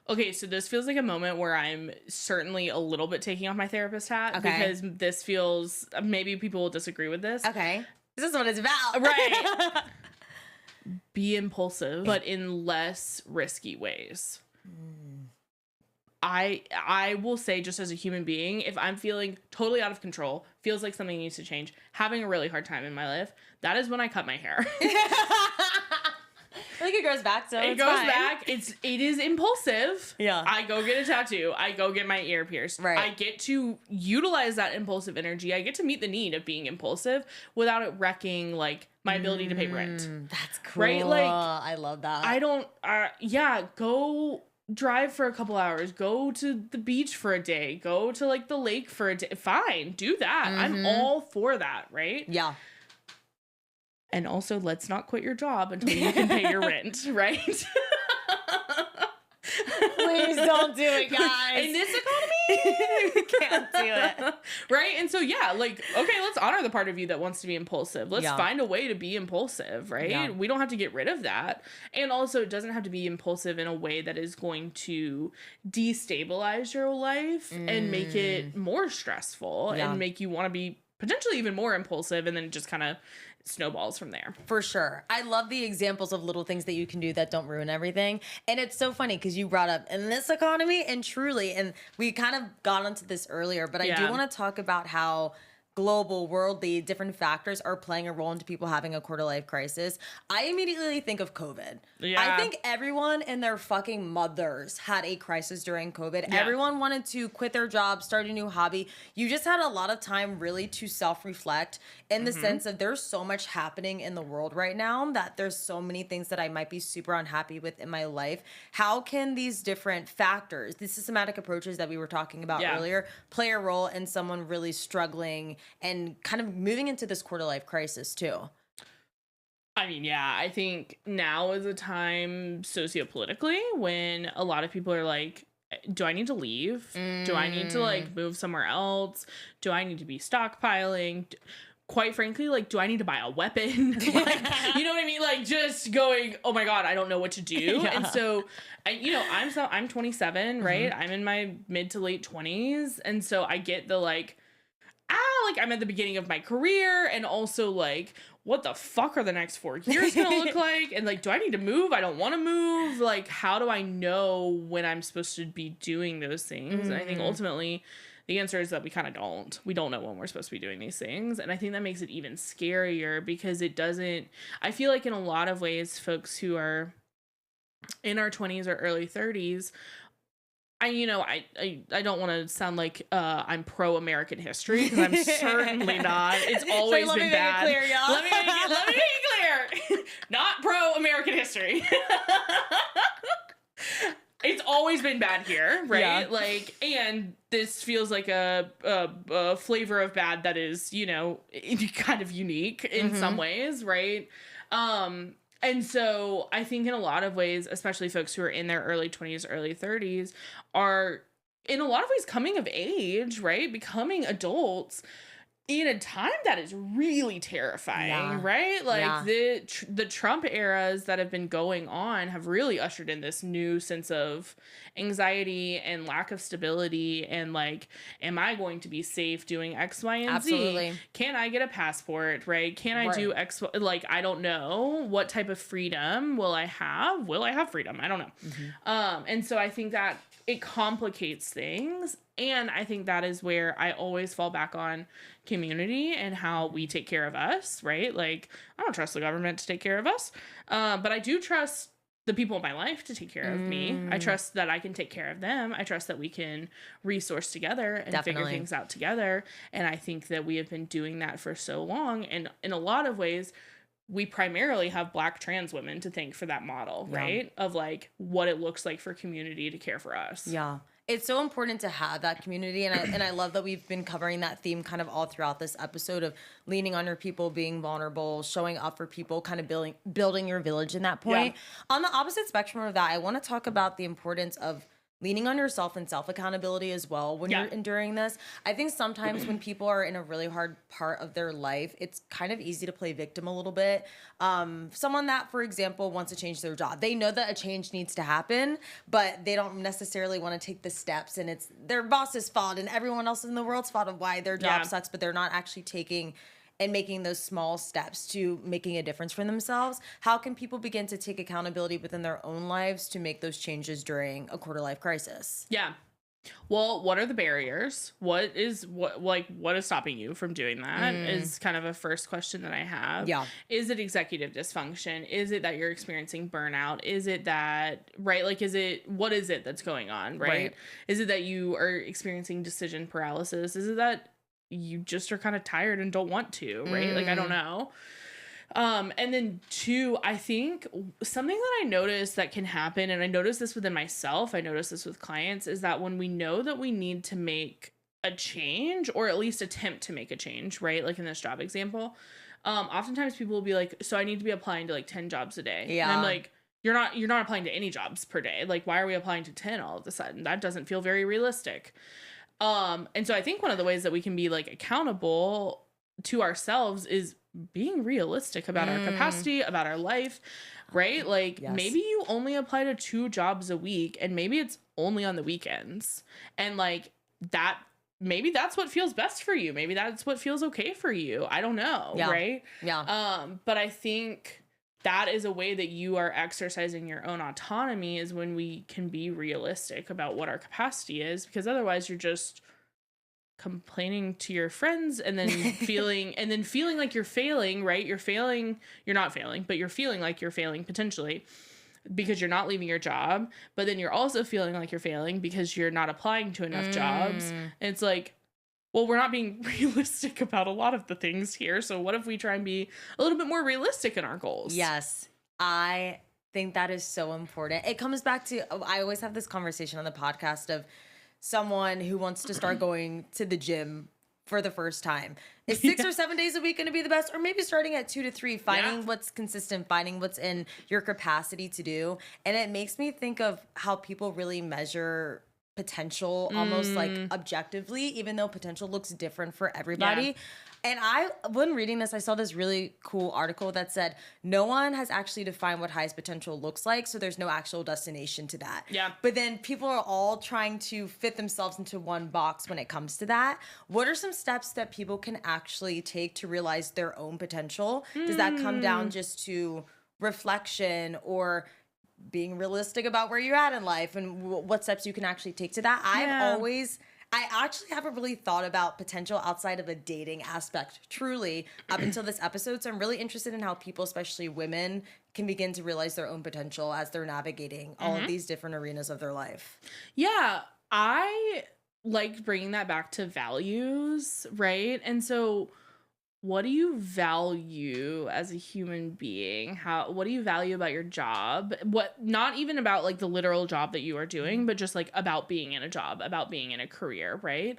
Okay, so this feels like a moment where I'm certainly a little bit taking off my therapist hat, because this feels, maybe people will disagree with this.
Okay. This is what it's about.
Right. Be impulsive, but in less risky ways. I will say, just as a human being, if I'm feeling totally out of control, feels like something needs to change, having a really hard time in my life, that is when I cut my hair.
I think it goes back, so
it goes fine. Back. It is impulsive.
Yeah.
I go get a tattoo. I go get my ear pierced.
Right.
I get to utilize that impulsive energy. I get to meet the need of being impulsive without it wrecking, like, my ability to pay rent.
That's cool.
Right? Like,
I love that.
I don't. Go drive for a couple hours. Go to the beach for a day. Go to, like, the lake for a day. Fine, do that. I'm all for that. Right?
Yeah.
And also, let's not quit your job until you can pay your rent, right?
Please don't do it, guys.
In this economy,
you can't do it.
Right? And so, yeah, like, okay, let's honor the part of you that wants to be impulsive. Let's find a way to be impulsive, right? Yeah. We don't have to get rid of that. And also, it doesn't have to be impulsive in a way that is going to destabilize your life and make it more stressful and make you want to be potentially even more impulsive, and then it just kind of snowballs from there.
For sure. I love the examples of little things that you can do that don't ruin everything. And it's so funny because you brought up in this economy, and truly, and we kind of got onto this earlier, but I do want to talk about how global, worldly, different factors are playing a role into people having a quarter life crisis. I immediately think of COVID. Yeah. I think everyone and their fucking mothers had a crisis during COVID. Yeah. Everyone wanted to quit their job, start a new hobby. You just had a lot of time really to self-reflect in the sense of there's so much happening in the world right now that there's so many things that I might be super unhappy with in my life. How can these different factors, the systematic approaches that we were talking about earlier, play a role in someone really struggling and kind of moving into this quarter life crisis too?
I mean, yeah, I think now is a time sociopolitically when a lot of people are like, do I need to leave? Do I need to, like, move somewhere else? Do I need to be stockpiling? Quite frankly, like, do I need to buy a weapon? Like, you know what I mean? Like, just going, oh my God, I don't know what to do. Yeah. And so, I'm 27, right? I'm in my mid to late 20s. And so I get the, like, I'm at the beginning of my career, and also, like, what the fuck are the next 4 years gonna look like? And, like, do I need to move? I don't want to move. Like, how do I know when I'm supposed to be doing those things? And I think ultimately the answer is that we kind of don't. We don't know when we're supposed to be doing these things. And I think that makes it even scarier because it doesn't, I feel like in a lot of ways, folks who are in our 20s or early 30s I don't want to sound like I'm pro American history, because I'm certainly not. It's always been bad.
Let me make it clear, y'all.
Let me make it clear. Not pro American history. It's always been bad here, right?
Yeah.
Like, and this feels like a flavor of bad that is, kind of unique in some ways, right? And so I think in a lot of ways, especially folks who are in their early 20s, early 30s, are in a lot of ways coming of age, right? Becoming adults in a time that is really terrifying, right? Like the Trump eras that have been going on have really ushered in this new sense of anxiety and lack of stability, and like, am I going to be safe doing X, Y, and
Absolutely.
Z? Can I get a passport, right? Can I do X, like, I don't know. What type of freedom will I have? Will I have freedom? I don't know. And so I think that it complicates things. And I think that is where I always fall back on community and how we take care of us, right? Like, I don't trust the government to take care of us, but I do trust the people in my life to take care of me. I trust that I can take care of them. I trust that we can resource together and figure things out together. And I think that we have been doing that for so long. And in a lot of ways, we primarily have Black trans women to thank for that model, right? Of like what it looks like for community to care for us.
Yeah. It's so important to have that community, and I love that we've been covering that theme kind of all throughout this episode of leaning on your people, being vulnerable, showing up for people, kind of building your village in that point. Yeah. On the opposite spectrum of that, I want to talk about the importance of leaning on yourself and self-accountability as well when you're enduring this. I think sometimes when people are in a really hard part of their life, it's kind of easy to play victim a little bit. Someone that, for example, wants to change their job. They know that a change needs to happen, but they don't necessarily want to take the steps, and it's their boss's fault and everyone else in the world's fault of why their job sucks, but they're not actually taking and making those small steps to making a difference for themselves. How can people begin to take accountability within their own lives to make those changes during a quarter life crisis?
Yeah. Well, what are the barriers? What is stopping you from doing that is kind of a first question that I have. Yeah. Is it executive dysfunction? Is it that you're experiencing burnout? Is it that, right? Like, what is it that's going on, right? Is it that you are experiencing decision paralysis? Is it that you just are kind of tired and don't want to, right? Like, I don't know. And then two, I think something that I noticed that can happen, and I noticed this within myself, I noticed this with clients, is that when we know that we need to make a change, or at least attempt to make a change, right? Like in this job example, oftentimes people will be like, so I need to be applying to like 10 jobs a day. Yeah. And I'm like, you're not applying to any jobs per day. Like, why are we applying to 10 all of a sudden? That doesn't feel very realistic. And so I think one of the ways that we can be like accountable to ourselves is being realistic about our capacity, about our life, right? Like, maybe you only apply to 2 jobs a week, and maybe it's only on the weekends, and like that, maybe that's what feels best for you. Maybe that's what feels okay for you. I don't know. Right. Yeah. But I think that is a way that you are exercising your own autonomy, is when we can be realistic about what our capacity is, because otherwise you're just complaining to your friends and then feeling like you're failing, right? You're not failing, but you're feeling like you're failing potentially because you're not leaving your job, but then you're also feeling like you're failing because you're not applying to enough jobs. And it's like, well, we're not being realistic about a lot of the things here. So what if we try and be a little bit more realistic in our goals?
Yes. I think that is so important. It comes back to, I always have this conversation on the podcast of someone who wants to start going to the gym for the first time. Is 6 or 7 days a week going to be the best? Or maybe starting at 2 to 3, finding what's consistent, finding what's in your capacity to do. And it makes me think of how people really measure potential almost like objectively, even though potential looks different for everybody. Yeah. And when reading this, I saw this really cool article that said no one has actually defined what highest potential looks like, so there's no actual destination to that. Yeah. But then people are all trying to fit themselves into one box when it comes to that. What are some steps that people can actually take to realize their own potential? Does that come down just to reflection or being realistic about where you're at in life and what steps you can actually take to that? I've always I actually haven't really thought about potential outside of a dating aspect, truly, up until this episode. So I'm really interested in how people, especially women, can begin to realize their own potential as they're navigating all of these different arenas of their life.
Yeah, I like bringing that back to values, right? And so what do you value as a human being? What do you value about your job? What, not even about like the literal job that you are doing, but just like about being in a job, about being in a career, right?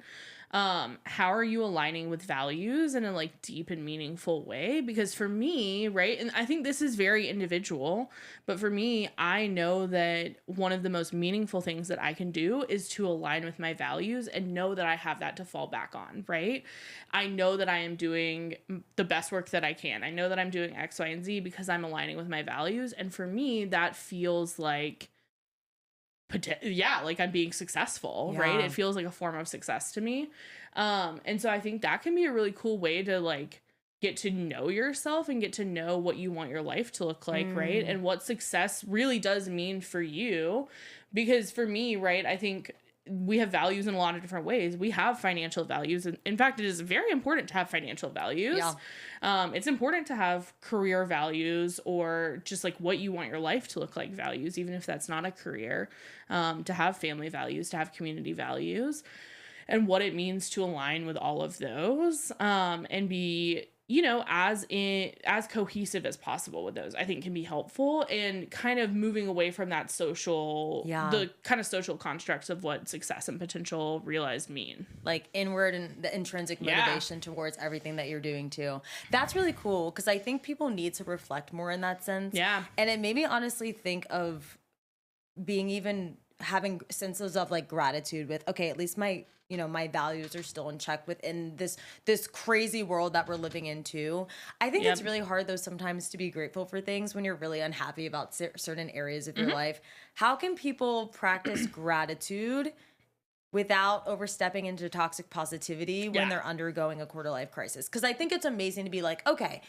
How are you aligning with values in a like deep and meaningful way? Because for me, right, and I think this is very individual, but for me, I know that one of the most meaningful things that I can do is to align with my values and know that I have that to fall back on, right? I know that I am doing the best work that I can. I know that I'm doing X, Y, and Z because I'm aligning with my values. And for me, that feels like like I'm being successful, right? It feels like a form of success to me. And so I think that can be a really cool way to like get to know yourself and get to know what you want your life to look like, right? And what success really does mean for you. Because for me, right, I think we have values in a lot of different ways. We have financial values. And in fact, it is very important to have financial values. It's important to have career values or just like what you want your life to look like values, even if that's not a career, to have family values, to have community values, and what it means to align with all of those, and be, you know, as cohesive as possible with those, I think can be helpful, and kind of moving away from that the kind of social constructs of what success and potential realized mean.
Like inward and the intrinsic motivation towards everything that you're doing too. That's really cool because I think people need to reflect more in that sense.
Yeah.
And it made me honestly think of being even having senses of like gratitude with, okay, at least my values are still in check within this crazy world that we're living into. I think it's really hard though sometimes to be grateful for things when you're really unhappy about certain areas of your life. How can people practice gratitude without overstepping into toxic positivity when they're undergoing a quarter life crisis? Because I think it's amazing to be like, okay,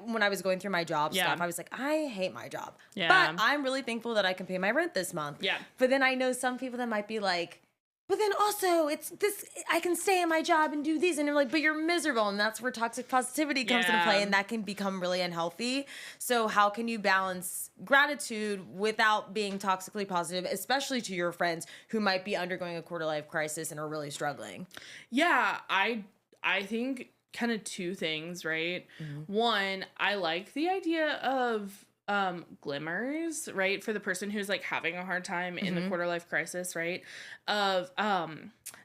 when I was going through my job stuff, I was like, I hate my job.
Yeah.
But I'm really thankful that I can pay my rent this month.
Yeah.
But then I know some people that might be like, but then also it's this, I can stay in my job and do these. And they're like, but you're miserable. And that's where toxic positivity comes into play. And that can become really unhealthy. So how can you balance gratitude without being toxically positive, especially to your friends who might be undergoing a quarter life crisis and are really struggling?
Yeah, I think kind of two things, right? One, I like the idea of glimmers, right? For the person who's like having a hard time in the quarter life crisis, right? Of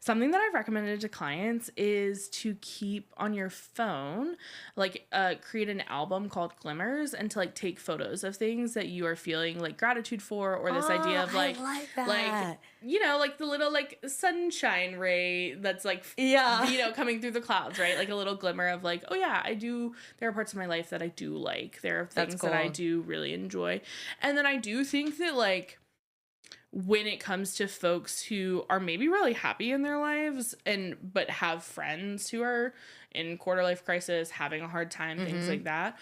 something that I've recommended to clients is to keep on your phone, like create an album called Glimmers, and to like take photos of things that you are feeling like gratitude for, or this idea of like you know, like the little like sunshine ray that's like you know, coming through the clouds, right? Like a little glimmer of like, oh yeah, there are parts of my life that I do like. There are things that I do really enjoy. And then I do think that like when it comes to folks who are maybe really happy in their lives but have friends who are in quarter life crisis, having a hard time, things like that,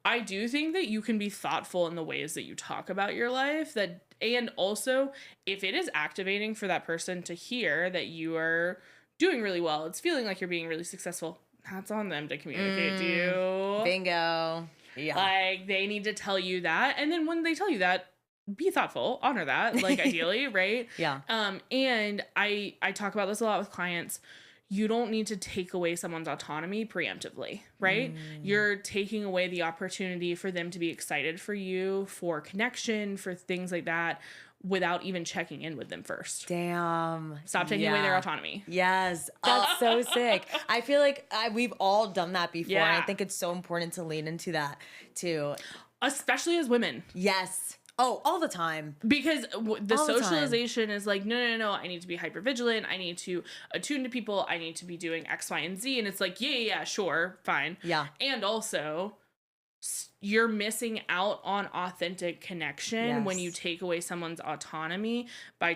I do think that you can be thoughtful in the ways that you talk about your life, and also if it is activating for that person to hear that you are doing really well, it's feeling like you're being really successful, that's on them to communicate to you.
Bingo. Yeah.
Like they need to tell you that. And then when they tell you that, be thoughtful, honor that, like ideally, right?
Yeah.
And I talk about this a lot with clients. You don't need to take away someone's autonomy preemptively, right? You're taking away the opportunity for them to be excited for you, for connection, for things like that, without even checking in with them first.
Damn.
Stop taking away their autonomy.
Yes. That's so sick. I feel like we've all done that before.
Yeah.
And I think it's so important to lean into that too.
Especially as women.
Yes. Oh, all the time.
Because the socialization is like, no, I need to be hypervigilant. I need to attune to people. I need to be doing X, Y, and Z. And it's like, yeah, sure, fine.
Yeah.
And also, you're missing out on authentic connection when you
Yes.
take away someone's autonomy by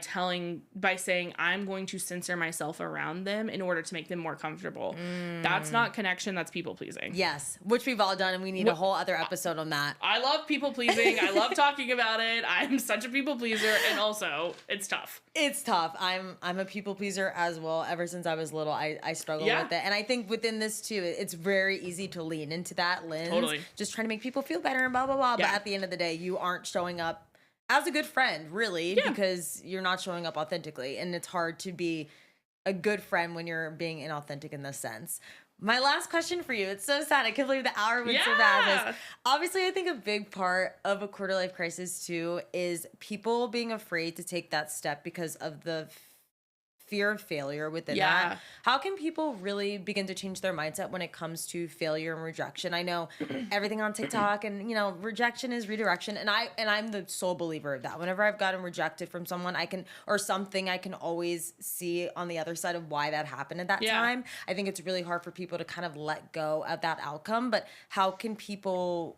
saying, I'm going to censor myself around them in order to make them more comfortable. That's not connection. That's people pleasing.
Yes, which we've all done, and we need a whole other episode on that.
I love people pleasing. I love talking about it. I'm such a people pleaser, and also it's tough.
It's tough. I'm a people pleaser as well. Ever since I was little, I struggle with it. And I think within this too, it's very easy to lean into that lens.
Totally.
Just trying to make people feel better and blah, blah, blah.
Yeah.
But at the end of the day, you aren't showing up as a good friend, really, because you're not showing up authentically. And it's hard to be a good friend when you're being inauthentic in this sense. My last question for you. It's so sad. I can't believe the hour went so fast. Obviously, I think a big part of a quarter life crisis too is people being afraid to take that step because of the fear of failure within that. How can people really begin to change their mindset when it comes to failure and rejection? I know everything on TikTok and, you know, rejection is redirection. And I'm the sole believer of that. Whenever I've gotten rejected from someone, I can always see on the other side of why that happened at that time. I think it's really hard for people to kind of let go of that outcome. But how can people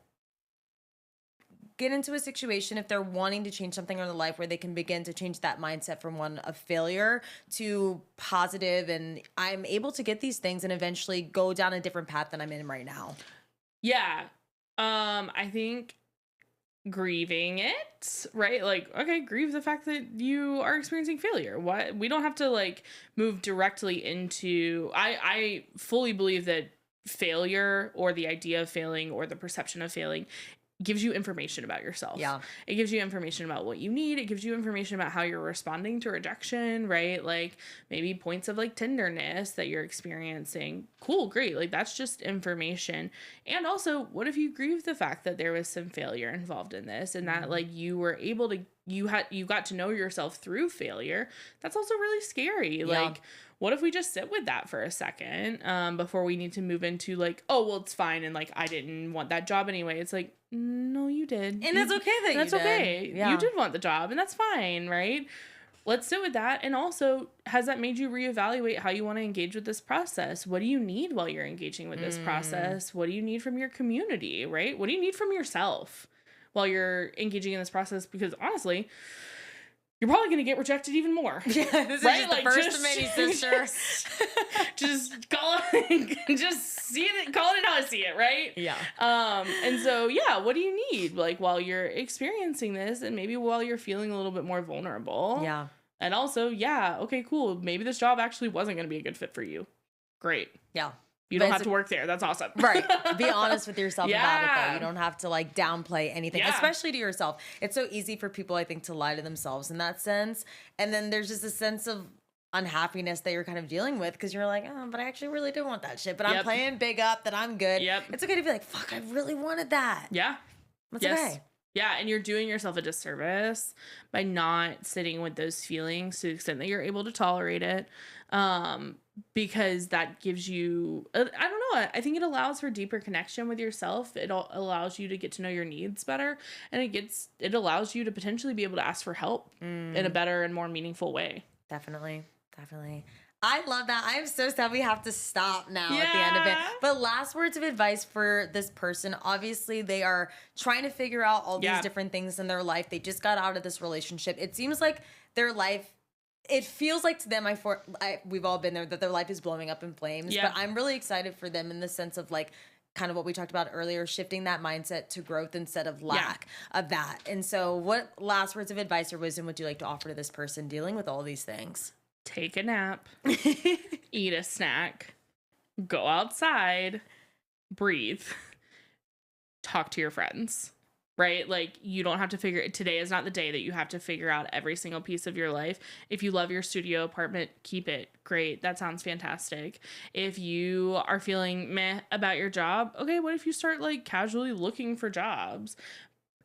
get into a situation if they're wanting to change something in their life where they can begin to change that mindset from one of failure to positive, and I'm able to get these things and eventually go down a different path than I'm in right now?
Yeah. I think grieving it, right? Like, okay, grieve the fact that you are experiencing failure. What, we don't have to like move directly into, I fully believe that failure or the idea of failing or the perception of failing gives you information about yourself.
Yeah.
It gives you information about what you need. It gives you information about how you're responding to rejection, right? Like maybe points of like tenderness that you're experiencing. Cool, great. Like that's just information. And also, what if you grieve the fact that there was some failure involved in this and that like you were able to, you got to know yourself through failure? That's also really scary.
Yeah.
Like, what if we just sit with that for a second before we need to move into like, oh, well, it's fine. And like, I didn't want that job anyway. It's like, no, you did.
And it's okay that you did.
That's okay.
Yeah.
You did want the job and that's fine, right? Let's sit with that. And also, has that made you reevaluate how you want to engage with this process? What do you need while you're engaging with this process? What do you need from your community, right? What do you need from yourself while you're engaging in this process? Because honestly, you're probably going to get rejected even more.
Yeah, this
right?
is just the first of many, sister.
Just call it, just see it, call it how I see it, right?
Yeah.
And so, yeah, what do you need? Like, while you're experiencing this and maybe while you're feeling a little bit more vulnerable.
Yeah.
And also, yeah, okay, cool. Maybe this job actually wasn't going to be a good fit for you. Great.
Yeah.
You don't have to work there. That's awesome.
Right. Be honest with yourself about it, though. You don't have to, like, downplay anything, especially to yourself. It's so easy for people, I think, to lie to themselves in that sense. And then there's just a sense of unhappiness that you're kind of dealing with because you're like, oh, but I actually really do want that shit. But I'm playing big up that I'm good. It's okay to be like, fuck, I really wanted that.
Yeah.
That's okay.
Yeah, and you're doing yourself a disservice by not sitting with those feelings to the extent that you're able to tolerate it. Because that gives you, I don't know, I think it allows for deeper connection with yourself. It allows you to get to know your needs better, and it allows you to potentially be able to ask for help in a better and more meaningful way.
Definitely. I love that. I am so sad we have to stop now at the end of it. But last words of advice for this person. Obviously, they are trying to figure out all these different things in their life. They just got out of this relationship. It seems like their life, it feels like to them, we've all been there, that their life is blowing up in flames.
Yeah.
But I'm really excited for them in the sense of like, kind of what we talked about earlier, shifting that mindset to growth instead of lack of that. And so what last words of advice or wisdom would you like to offer to this person dealing with all these things?
Take a nap, eat a snack, go outside, breathe, talk to your friends, right? Like, you don't have to today is not the day that you have to figure out every single piece of your life. If you love your studio apartment, keep it. Great. That sounds fantastic. If you are feeling meh about your job, okay, what if you start like casually looking for jobs?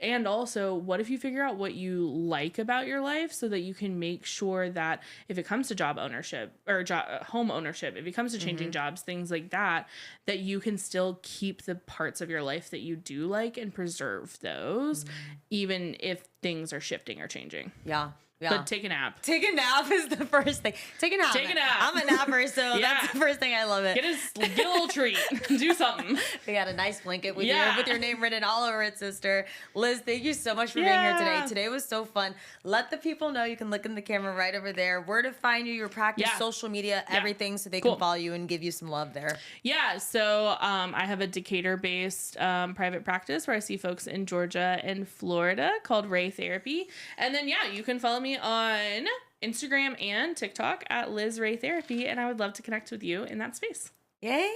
And also, what if you figure out what you like about your life so that you can make sure that if it comes to job ownership or home ownership, if it comes to changing jobs, things like that, that you can still keep the parts of your life that you do like and preserve those, even if things are shifting or changing.
Yeah. Yeah.
But take a nap.
Take a nap is the first thing. Take a nap.
Take a nap.
I'm a napper, so that's the first thing. I love it.
Get a little treat. Do something.
We got a nice blanket with your name written all over it, sister. Liz, thank you so much for being here today. Today was so fun. Let the people know, you can look in the camera right over there, where to find you, your practice, social media, everything, so they can follow you and give you some love there. Yeah,
so I have a Decatur-based private practice where I see folks in Georgia and Florida called Rhea Therapy. And then, you can follow me on Instagram and TikTok at Liz Rhea Therapy, and I would love to connect with you in that space.
Yay!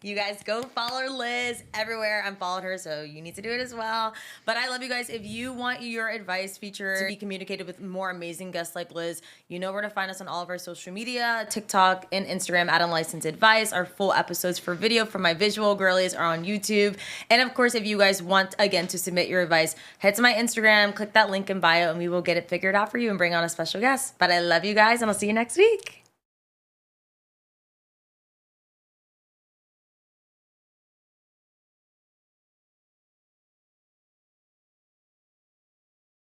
You guys go follow Liz everywhere. I'm followed her, so you need to do it as well. But I love you guys. If you want your advice feature to be communicated with more amazing guests like Liz, you know where to find us on all of our social media, TikTok and Instagram at Unlicensed Advice. Our full episodes for video from my visual girlies are on YouTube. And of course, if you guys want, again, to submit your advice, head to my Instagram, click that link in bio, and we will get it figured out for you and bring on a special guest. But I love you guys, and I'll see you next week.